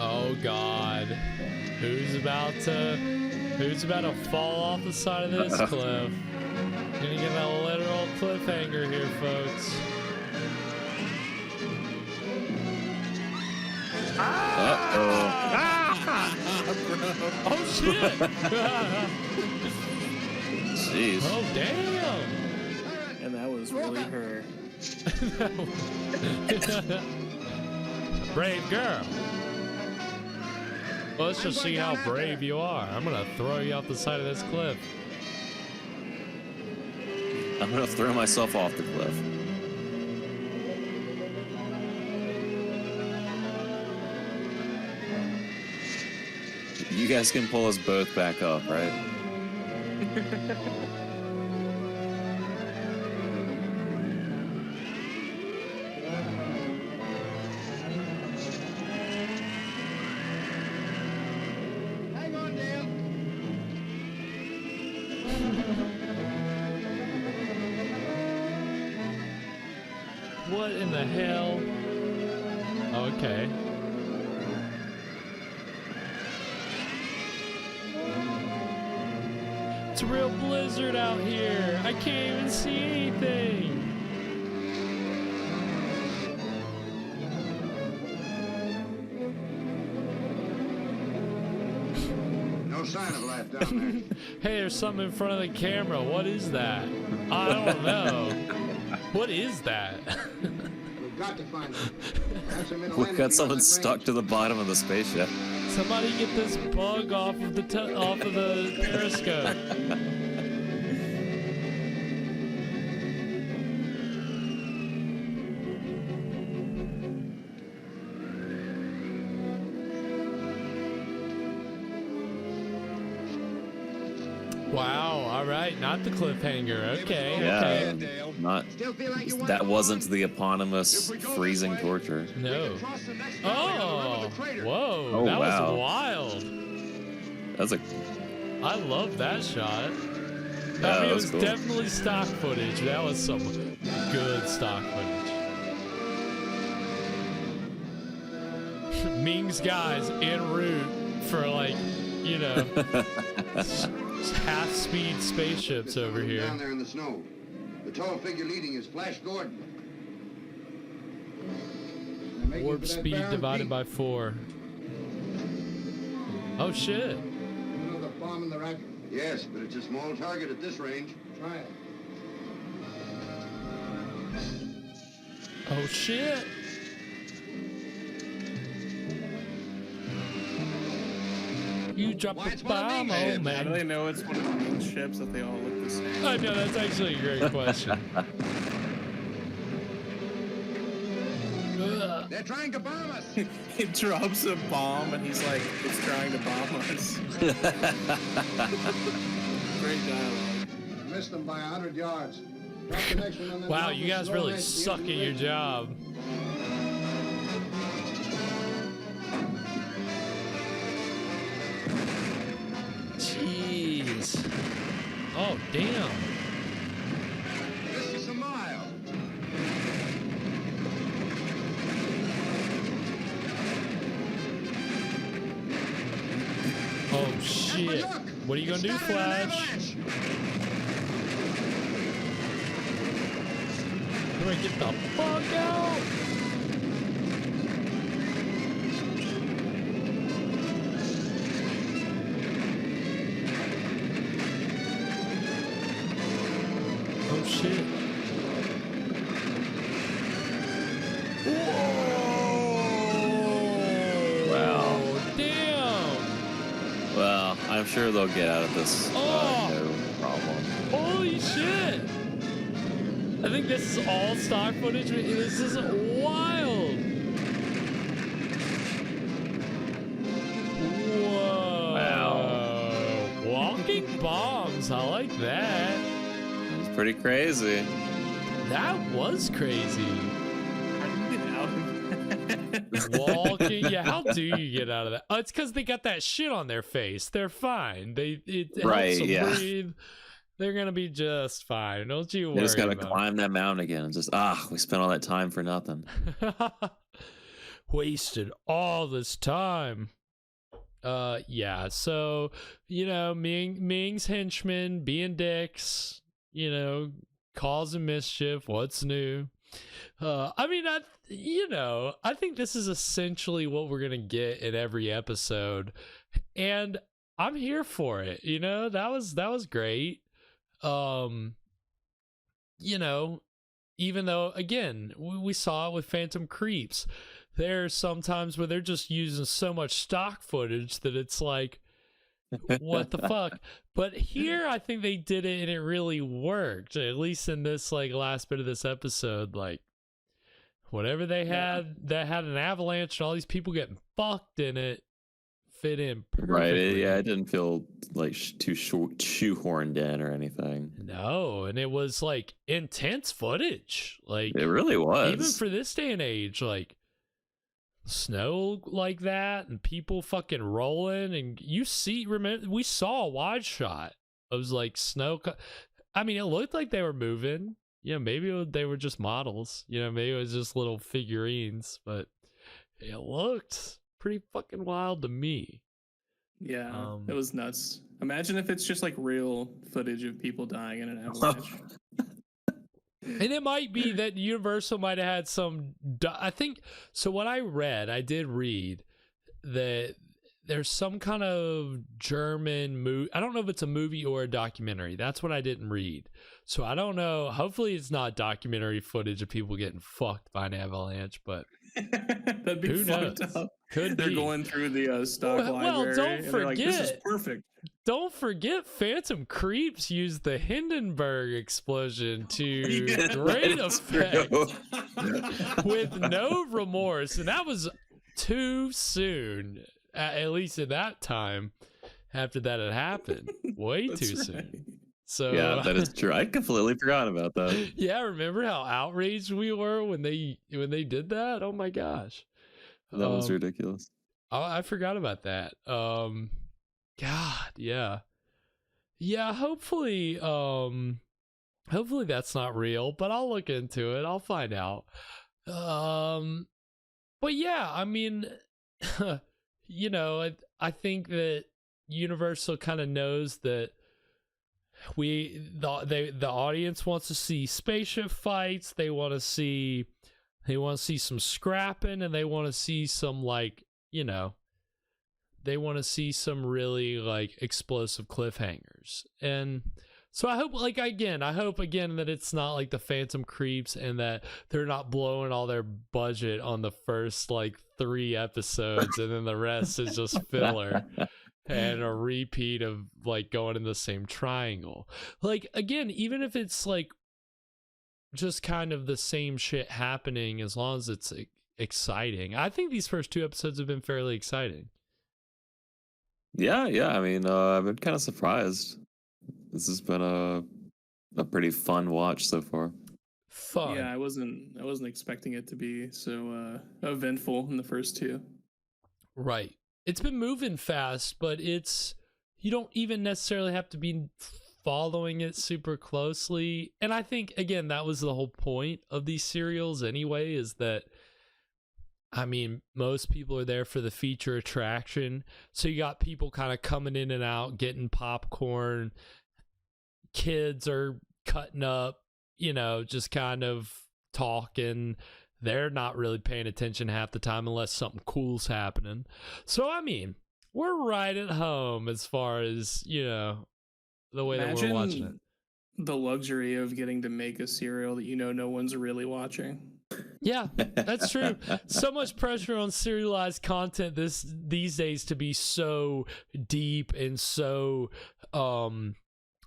[SPEAKER 6] Oh God, who's about to fall off the side of this cliff? Gonna get a literal cliffhanger here, folks. Oh shit!
[SPEAKER 7] Jeez.
[SPEAKER 6] Oh damn!
[SPEAKER 8] And that was really her.
[SPEAKER 6] Brave girl. Well, let's just see how brave you are. I'm gonna throw you off the side of this cliff.
[SPEAKER 7] I'm gonna throw myself off the cliff. You guys can pull us both back up, right?
[SPEAKER 17] Hang on, Dale.
[SPEAKER 6] What in the hell? Okay. It's a real blizzard out here. I can't even see anything.
[SPEAKER 5] No sign of life down there.
[SPEAKER 6] Hey, there's something in front of the camera. What is that? I don't know. What is that?
[SPEAKER 5] We've got to find them. Perhaps I'm in a
[SPEAKER 7] We've
[SPEAKER 5] landing
[SPEAKER 7] got
[SPEAKER 5] beyond
[SPEAKER 7] someone
[SPEAKER 5] that
[SPEAKER 7] stuck
[SPEAKER 5] range.
[SPEAKER 7] to the bottom of the spaceship.
[SPEAKER 6] Somebody get this bug off of the periscope. Wow, all right, not the cliffhanger. Okay,
[SPEAKER 7] Yeah,
[SPEAKER 6] okay.
[SPEAKER 7] not. That wasn't the eponymous freezing torture.
[SPEAKER 6] No. Oh, whoa,
[SPEAKER 7] Oh,
[SPEAKER 6] that
[SPEAKER 7] wow.
[SPEAKER 6] was wild.
[SPEAKER 7] That's a.
[SPEAKER 6] I love that shot.
[SPEAKER 7] Yeah,
[SPEAKER 6] I mean,
[SPEAKER 7] that
[SPEAKER 6] it
[SPEAKER 7] was
[SPEAKER 6] was
[SPEAKER 7] cool.
[SPEAKER 6] definitely stock footage. That was some good stock footage. Ming's guys en route for, like, you know, half-speed spaceships over here.
[SPEAKER 5] Down there in the snow. The tall figure leading is Flash Gordon. They're making
[SPEAKER 6] Warp
[SPEAKER 5] for that
[SPEAKER 6] speed
[SPEAKER 5] barren
[SPEAKER 6] divided
[SPEAKER 5] peak.
[SPEAKER 6] by 4. Oh shit.
[SPEAKER 5] Another bomb in the rack. Yes, but it's a small target at this range. Try it.
[SPEAKER 6] Oh shit. You drop a bomb, oh
[SPEAKER 8] How do
[SPEAKER 6] man.
[SPEAKER 8] they know it's one of the main ships that they all look the same?
[SPEAKER 6] I know, that's actually a great question. Ugh.
[SPEAKER 17] They're trying to bomb us.
[SPEAKER 8] He drops a bomb and he's like, it's trying to bomb us. Great dialogue.
[SPEAKER 5] Missed them by 100 yards. Drop the next one on that
[SPEAKER 6] Wow,
[SPEAKER 5] mountain
[SPEAKER 6] you guys
[SPEAKER 5] slow
[SPEAKER 6] really
[SPEAKER 5] edge to the
[SPEAKER 6] suck
[SPEAKER 5] edge
[SPEAKER 6] at
[SPEAKER 5] of the
[SPEAKER 6] your
[SPEAKER 5] ridge.
[SPEAKER 6] job. Jeez. Oh, damn.
[SPEAKER 17] This is a mile.
[SPEAKER 6] Oh, shit. What are you gonna do, Flash? You're gonna get the fuck out! Oh shit.
[SPEAKER 7] Wow.
[SPEAKER 6] Damn!
[SPEAKER 7] Well, I'm sure they'll get out of this. No problem.
[SPEAKER 6] Holy shit! I think this is all stock footage. This is wild. bombs. I like that.
[SPEAKER 7] It was pretty crazy.
[SPEAKER 6] That was crazy.
[SPEAKER 8] How do you get out of that?
[SPEAKER 6] Walking. Yeah, how do you get out of that? Oh, it's because they got that shit on their face. They're fine. It helps them breathe. They're gonna be just fine. Don't you worry.
[SPEAKER 7] They just gotta
[SPEAKER 6] about
[SPEAKER 7] climb that mountain again and just we spent all that time for nothing.
[SPEAKER 6] Wasted all this time. Yeah. So Ming's henchmen being dicks. Causing mischief. What's new? I think this is essentially what we're gonna get in every episode, and I'm here for it. That was great. Even though, again, we saw it with Phantom Creeps, there's sometimes where they're just using so much stock footage that it's like, what the fuck? But here, I think they did it and it really worked. At least in this last bit of this episode, whatever they had that had an avalanche and all these people getting fucked in it fit in perfectly.
[SPEAKER 7] Right. It didn't feel like too shoehorned in or anything.
[SPEAKER 6] No, and it was intense footage.
[SPEAKER 7] It really was.
[SPEAKER 6] Even for this day and age, snow like that and people fucking rolling, and remember we saw a wide shot. It was snow. It looked like they were moving. Maybe they were just models. Maybe it was just little figurines, but it looked pretty fucking wild to me.
[SPEAKER 8] Yeah, it was nuts. Imagine if it's just real footage of people dying in an avalanche.
[SPEAKER 6] And it might be that Universal might have had some. I think so. What I did read that there's some kind of German movie. I don't know if it's a movie or a documentary. That's what I didn't read. So I don't know. Hopefully it's not documentary footage of people getting fucked by an avalanche, but
[SPEAKER 8] that'd be
[SPEAKER 6] who
[SPEAKER 8] fucked
[SPEAKER 6] knows?
[SPEAKER 8] up.
[SPEAKER 6] Could
[SPEAKER 8] They're
[SPEAKER 6] be.
[SPEAKER 8] going through the stock library.
[SPEAKER 6] Well, don't forget.
[SPEAKER 8] This is perfect.
[SPEAKER 6] Don't forget, Phantom Creeps used the Hindenburg explosion to great effect with no remorse, and that was too soon. At least at that time, after that had happened, way too soon. So
[SPEAKER 7] yeah, that is true. I completely forgot about that.
[SPEAKER 6] Yeah, remember how outraged we were when they did that? Oh my gosh,
[SPEAKER 7] that was ridiculous.
[SPEAKER 6] I forgot about that. God, yeah. Hopefully that's not real, but I'll look into it. I'll find out. But yeah, I think that Universal kind of knows that the audience wants to see spaceship fights. They want to see some scrapping, and they want to see some they want to see some really explosive cliffhangers. And so I hope again that it's not like the Phantom Creeps and that they're not blowing all their budget on the first 3 episodes and then the rest is just filler and a repeat of going in the same triangle. Again, even if it's just kind of the same shit happening, as long as it's exciting. I think these first 2 episodes have been fairly exciting.
[SPEAKER 7] Yeah. I've been kind of surprised. This has been a pretty fun watch so far.
[SPEAKER 6] Fun.
[SPEAKER 8] Yeah, I wasn't expecting it to be so eventful in the first 2.
[SPEAKER 6] Right. It's been moving fast, but you don't even necessarily have to be following it super closely. And I think, again, that was the whole point of these serials anyway, is that most people are there for the feature attraction. So you got people kind of coming in and out, getting popcorn. Kids are cutting up, just kind of talking. They're not really paying attention half the time unless something cool's happening. So, we're right at home as far as, the way that we're watching it.
[SPEAKER 8] The luxury of getting to make a serial that no one's really watching.
[SPEAKER 6] Yeah, that's true. So much pressure on serialized content these days to be so deep and so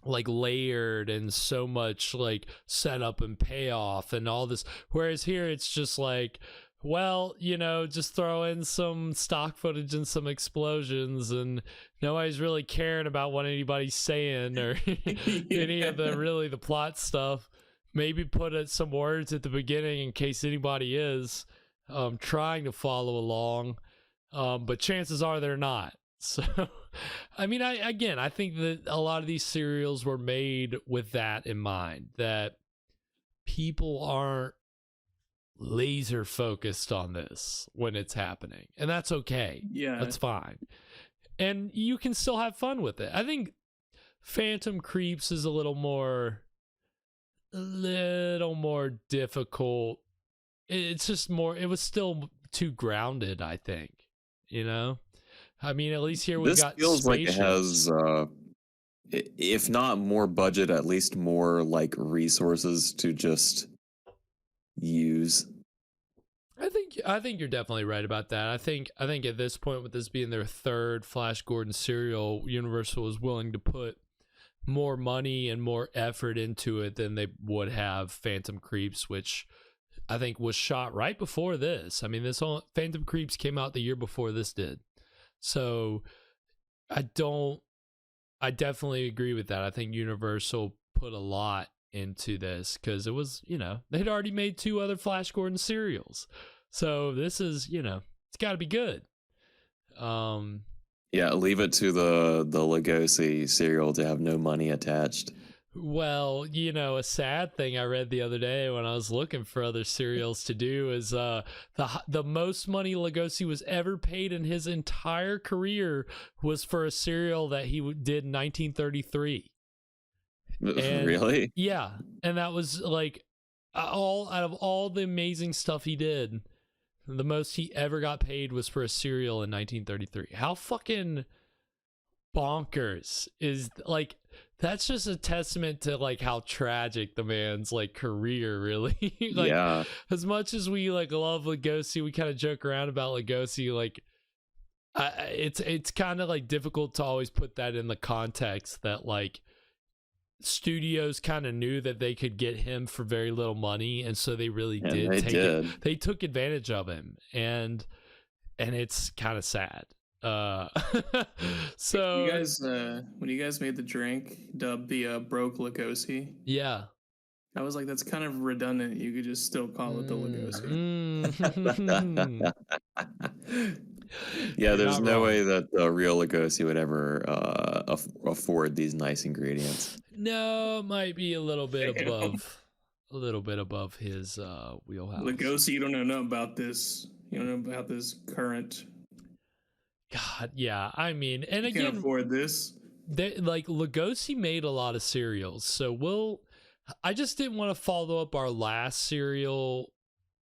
[SPEAKER 6] layered and so much setup and payoff and all this, whereas here it's just well, just throw in some stock footage and some explosions, and nobody's really caring about what anybody's saying or any of the plot stuff. Maybe put some words at the beginning in case anybody is trying to follow along, but chances are they're not. So, I mean, I think that a lot of these serials were made with that in mind, that people aren't laser focused on this when it's happening, and that's okay.
[SPEAKER 8] Yeah,
[SPEAKER 6] that's fine, and you can still have fun with it. I think Phantom Creeps is a little more difficult. It's just more, it was still too grounded, I think. I mean, at least here we've got
[SPEAKER 7] feels
[SPEAKER 6] spaceships.
[SPEAKER 7] Like it has if not more budget, at least more like resources to just use.
[SPEAKER 6] I think you're definitely right about that. I think at this point, with this being their third Flash Gordon serial, Universal was willing to put more money and more effort into it than they would have Phantom Creeps, which I think was shot right before this. I mean, Phantom Creeps came out the year before this did. So I definitely agree with that. I think Universal put a lot into this because it was, they'd already made 2 other Flash Gordon serials. So this is, it's got to be good.
[SPEAKER 7] Yeah, leave it to the Lugosi serial to have no money attached.
[SPEAKER 6] Well, a sad thing I read the other day when I was looking for other serials to do is the most money Lugosi was ever paid in his entire career was for a serial that he did in 1933. And,
[SPEAKER 7] really?
[SPEAKER 6] Yeah, and that was like out of all the amazing stuff he did, the most he ever got paid was for a serial in 1933. How fucking bonkers is like, that's just a testament to like how tragic the man's like career really. Like,
[SPEAKER 7] yeah.
[SPEAKER 6] As much as we like love Lugosi, we kind of joke around about Lugosi. Like, it's kind of like difficult to always put that in the context that like studios kind of knew that they could get him for very little money, and so they really did. They took advantage of him, and it's kind of sad. So
[SPEAKER 8] you guys, when you guys made the drink dubbed the broke Lugosi,
[SPEAKER 6] yeah,
[SPEAKER 8] I was like, that's kind of redundant. You could just still call it the Lugosi.
[SPEAKER 7] Yeah, there's no way that the real Lugosi would ever afford these nice ingredients.
[SPEAKER 6] No, it might be a little bit above his wheelhouse.
[SPEAKER 8] Lugosi, you don't know about this. You don't know about this current.
[SPEAKER 6] God, yeah. I mean, and
[SPEAKER 8] you
[SPEAKER 6] again,
[SPEAKER 8] can't afford this.
[SPEAKER 6] Like Lugosi made a lot of serials, so I just didn't want to follow up our last serial,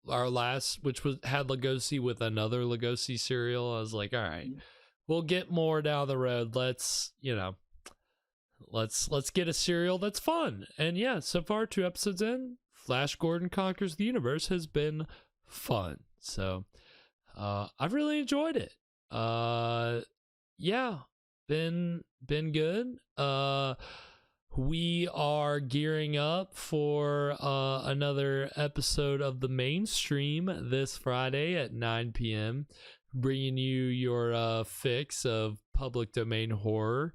[SPEAKER 6] which had Lugosi with another Lugosi serial. I was like, all right, we'll get more down the road. Let's get a serial that's fun. And yeah, so far 2 episodes in, Flash Gordon Conquers the Universe has been fun. So I've really enjoyed it. Yeah, been good. We are gearing up for another episode of The Mainstream this Friday at 9 p.m., bringing you your fix of public domain horror.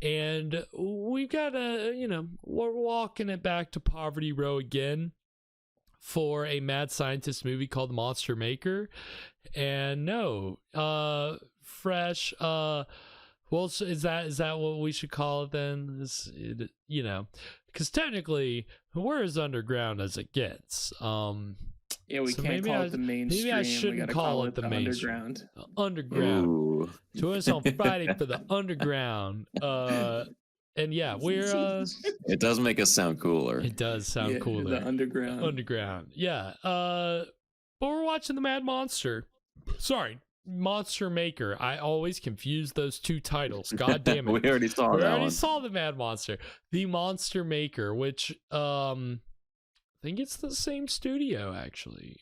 [SPEAKER 6] And we've got we're walking it back to Poverty Row again for a mad scientist movie called Monster Maker. And fresh, well, is that what we should call it then? Because technically we're as underground as it gets.
[SPEAKER 8] Yeah, we can't call it the mainstream.
[SPEAKER 6] Maybe I shouldn't call it the
[SPEAKER 8] underground.
[SPEAKER 6] Underground.
[SPEAKER 7] Ooh.
[SPEAKER 6] Join us on Friday for the underground. And yeah, we're
[SPEAKER 7] it does make us sound cooler.
[SPEAKER 6] It does sound cooler.
[SPEAKER 8] The underground.
[SPEAKER 6] Underground. Yeah. But we're watching the Monster Maker. I always confuse those 2 titles. God damn it.
[SPEAKER 7] We already saw that.
[SPEAKER 6] We already saw the Mad Monster. The Monster Maker, which I think it's the same studio actually.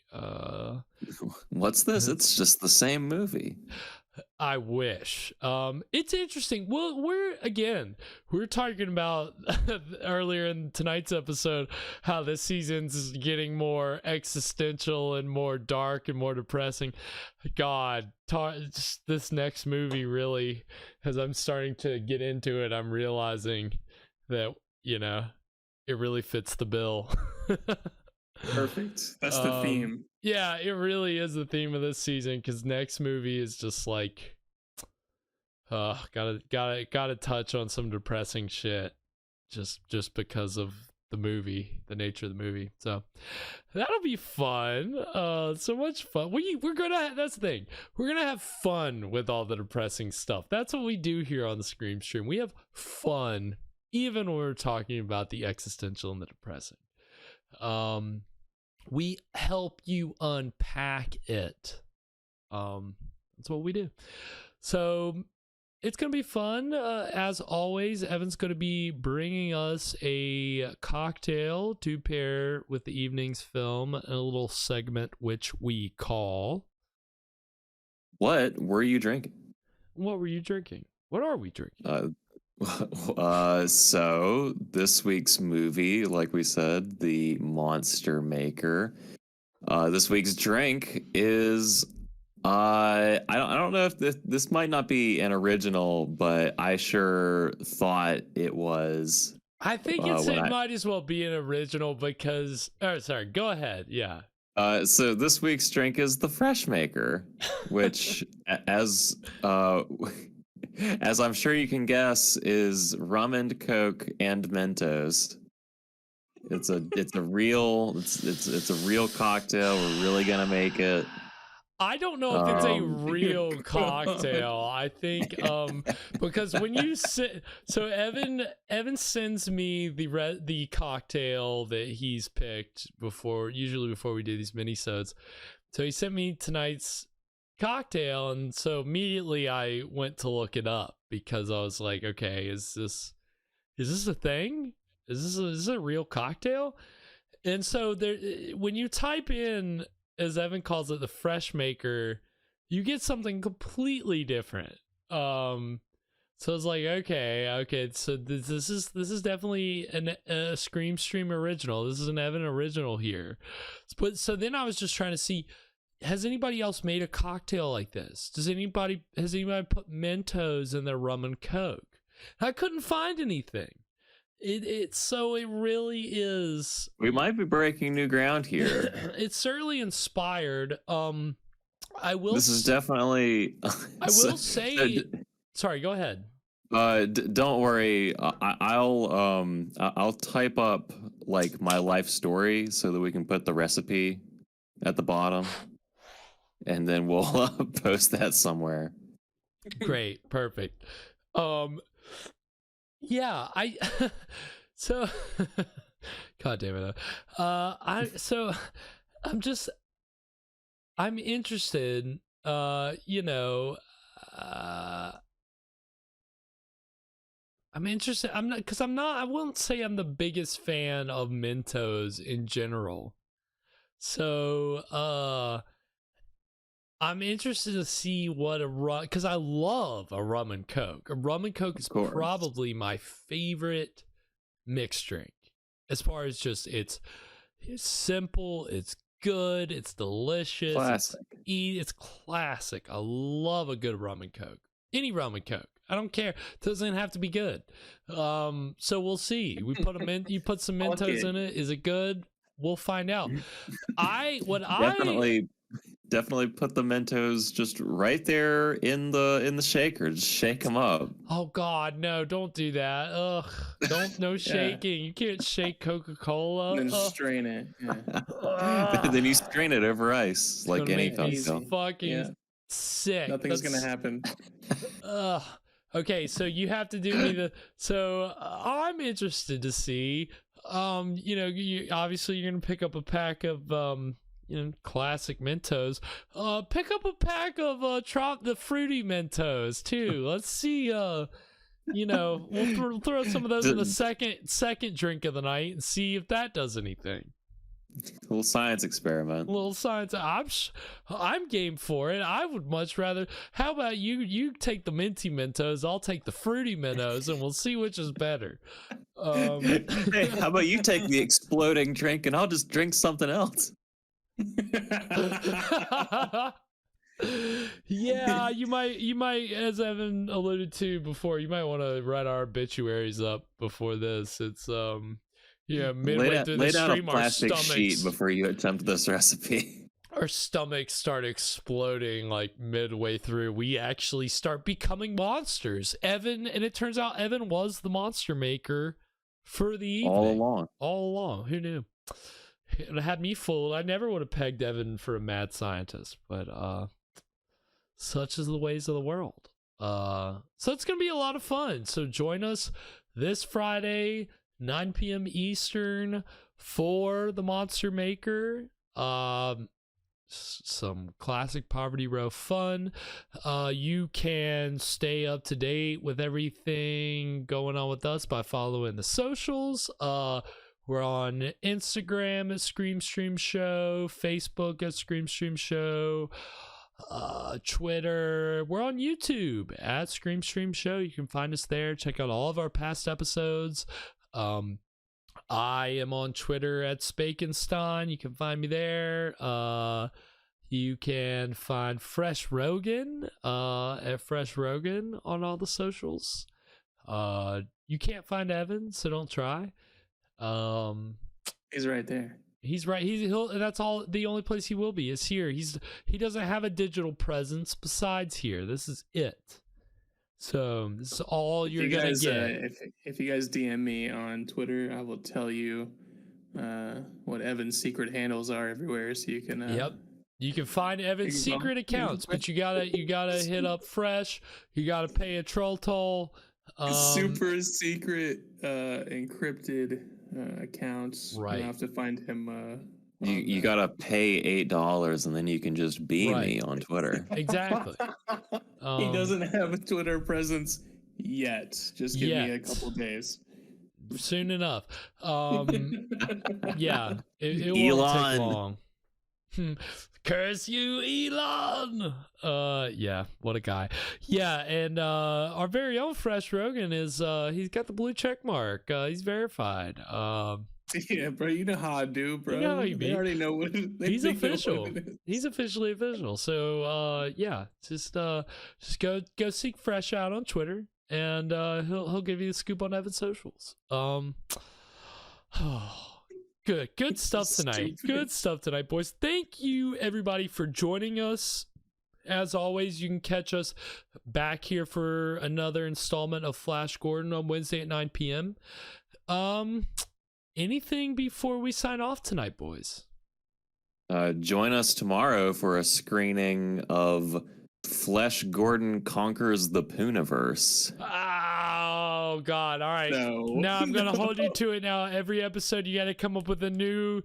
[SPEAKER 7] What's this? It's just the same movie.
[SPEAKER 6] I wish. It's interesting. Well, we're talking about earlier in tonight's episode how this season's getting more existential and more dark and more depressing. God, this next movie really, as I'm starting to get into it, I'm realizing that, it really fits the bill.
[SPEAKER 8] Perfect. That's the theme.
[SPEAKER 6] Yeah, it really is the theme of this season, because next movie is just like, gotta touch on some depressing shit, just because of the movie, the nature of the movie. So that'll be fun. So much fun. We're gonna. That's the thing. We're gonna have fun with all the depressing stuff. That's what we do here on the Scream Stream. We have fun, even when we're talking about the existential and the depressing. We help you unpack it. That's what we do. So it's going to be fun. As always, Evan's going to be bringing us a cocktail to pair with the evening's film, a little segment which we call...
[SPEAKER 7] What were you drinking?
[SPEAKER 6] What were you drinking? What are we drinking?
[SPEAKER 7] So this week's movie, like we said, The Monster Maker. This week's drink is I don't know if this might not be an original, but I sure thought it was.
[SPEAKER 6] I think it might as well be an original because. Oh, sorry. Go ahead. Yeah.
[SPEAKER 7] So this week's drink is the Fresh Maker, which as I'm sure you can guess, is rum and Coke and Mentos. It's a real cocktail. We're really gonna make it.
[SPEAKER 6] I don't know if it's a real cocktail. I think because when you so Evan sends me the cocktail that he's picked usually before we do these minisodes. So he sent me tonight's cocktail, and so immediately I went to look it up because I was like, okay, is this a thing? Is this a real cocktail? And so there, when you type in, as Evan calls it, the Fresh Maker, you get something completely different. So it's like, okay, so this is definitely a Scream Stream original. This is an Evan original here. But so then I was just trying to see, has anybody else made a cocktail like this? Has anybody put Mentos in their rum and Coke? I couldn't find anything. It really is.
[SPEAKER 7] We might be breaking new ground here.
[SPEAKER 6] It's certainly inspired.
[SPEAKER 7] This is definitely.
[SPEAKER 6] I will say. Sorry, go ahead.
[SPEAKER 7] Don't worry. I'll type up like my life story so that we can put the recipe at the bottom, and then we'll post that somewhere.
[SPEAKER 6] Great, perfect. Yeah, so God damn it. I'm interested, I'm interested. I won't say I'm the biggest fan of Mentos in general. So, I'm interested to see what because I love a rum and Coke. A rum and Coke is probably my favorite mixed drink. As far as just it's simple, it's good, it's delicious,
[SPEAKER 7] classic.
[SPEAKER 6] It's classic. I love a good rum and Coke. Any rum and Coke. I don't care. It doesn't have to be good. So we'll see. We put you put some Mentos in it. Is it good? We'll find out.
[SPEAKER 7] Definitely put the Mentos just right there in the shaker. Just shake them up.
[SPEAKER 6] Oh God, no! Don't do that. Ugh! No shaking. You can't shake Coca-Cola.
[SPEAKER 8] And then strain it.
[SPEAKER 6] Yeah.
[SPEAKER 7] Then you strain it over ice like any cocktail.
[SPEAKER 6] Fucking sick.
[SPEAKER 8] Nothing's gonna happen.
[SPEAKER 6] Ugh. Okay, so you have to do me So I'm interested to see. Obviously you're gonna pick up a pack of classic Mentos. Pick up a pack of the fruity Mentos too. Let's see. We'll throw some of those in the second drink of the night and see if that does anything.
[SPEAKER 7] little science experiment.
[SPEAKER 6] Little science. I'm game for it. I would much rather. How about you take the minty Mentos, I'll take the fruity Mentos, and we'll see which is better.
[SPEAKER 7] Hey, how about you take the exploding drink and I'll just drink something else?
[SPEAKER 6] Yeah, you might, as Evan alluded to before, you might want to write our obituaries up before this. It's midway through the stream,
[SPEAKER 7] lay down a plastic sheet before you attempt this recipe.
[SPEAKER 6] Our stomachs start exploding like midway through. We actually start becoming monsters. Evan, and it turns out Evan was the monster maker for the evening. All along. Who knew? It had me fooled. I never would have pegged Evan for a mad scientist, but such is the ways of the world. So it's gonna be a lot of fun. So join us this Friday, 9 p.m. Eastern, for the Monster Maker. Some classic Poverty Row fun. You can stay up to date with everything going on with us by following the socials. We're on Instagram at Scream Stream Show, Facebook at Scream Stream Show, Twitter. We're on YouTube at Scream Stream Show. You can find us there. Check out all of our past episodes. I am on Twitter at Spakenstein. You can find me there. You can find Fresh Rogan at Fresh Rogan on all the socials. You can't find Evan, so don't try.
[SPEAKER 8] He's right there.
[SPEAKER 6] He's right. He'll. That's all. The only place he will be is here. He doesn't have a digital presence besides here. This is it. So this is all you're gonna get.
[SPEAKER 8] If you guys DM me on Twitter, I will tell you what Evan's secret handles are everywhere, so you can.
[SPEAKER 6] Yep. You can find Evan's secret accounts, but you gotta hit up Fresh. You gotta pay a troll toll.
[SPEAKER 8] Super secret encrypted accounts.
[SPEAKER 6] Right.
[SPEAKER 8] You have to find him.
[SPEAKER 7] You gotta pay $8 and then you can just be me on Twitter.
[SPEAKER 6] Exactly.
[SPEAKER 8] He doesn't have a Twitter presence yet. Just give me a couple days.
[SPEAKER 6] Soon enough. Yeah. It won't take long. Curse you, Elon. Yeah, what a guy. Yeah, and our very own Fresh Rogan is he's got the blue check mark. He's verified.
[SPEAKER 8] Yeah, bro, you know how I do, bro.
[SPEAKER 6] You know how you
[SPEAKER 8] they already know what
[SPEAKER 6] he's official. He's officially official. So yeah, just go seek Fresh out on Twitter, and he'll give you the scoop on Evan's socials. Good stuff tonight. Good stuff tonight, boys. Thank you everybody for joining us. As always, you can catch us back here for another installment of Flash Gordon on Wednesday at 9 p.m. Anything before we sign off tonight, boys?
[SPEAKER 7] Join us tomorrow for a screening of Flash Gordon Conquers the Pooniverse.
[SPEAKER 6] Oh, God. All right. No. Now I'm going to hold you to it now. Every episode, you got to come up with a new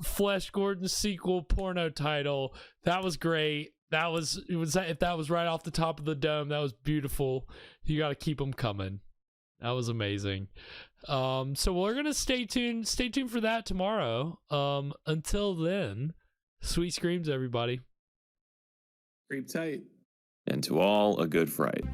[SPEAKER 6] Flash Gordon sequel porno title. That was great. If that was right off the top of the dome, that was beautiful. You got to keep them coming. That was amazing. So we're going to stay tuned for that tomorrow. Until then, sweet screams, everybody.
[SPEAKER 8] Creep tight.
[SPEAKER 7] And to all, a good fright.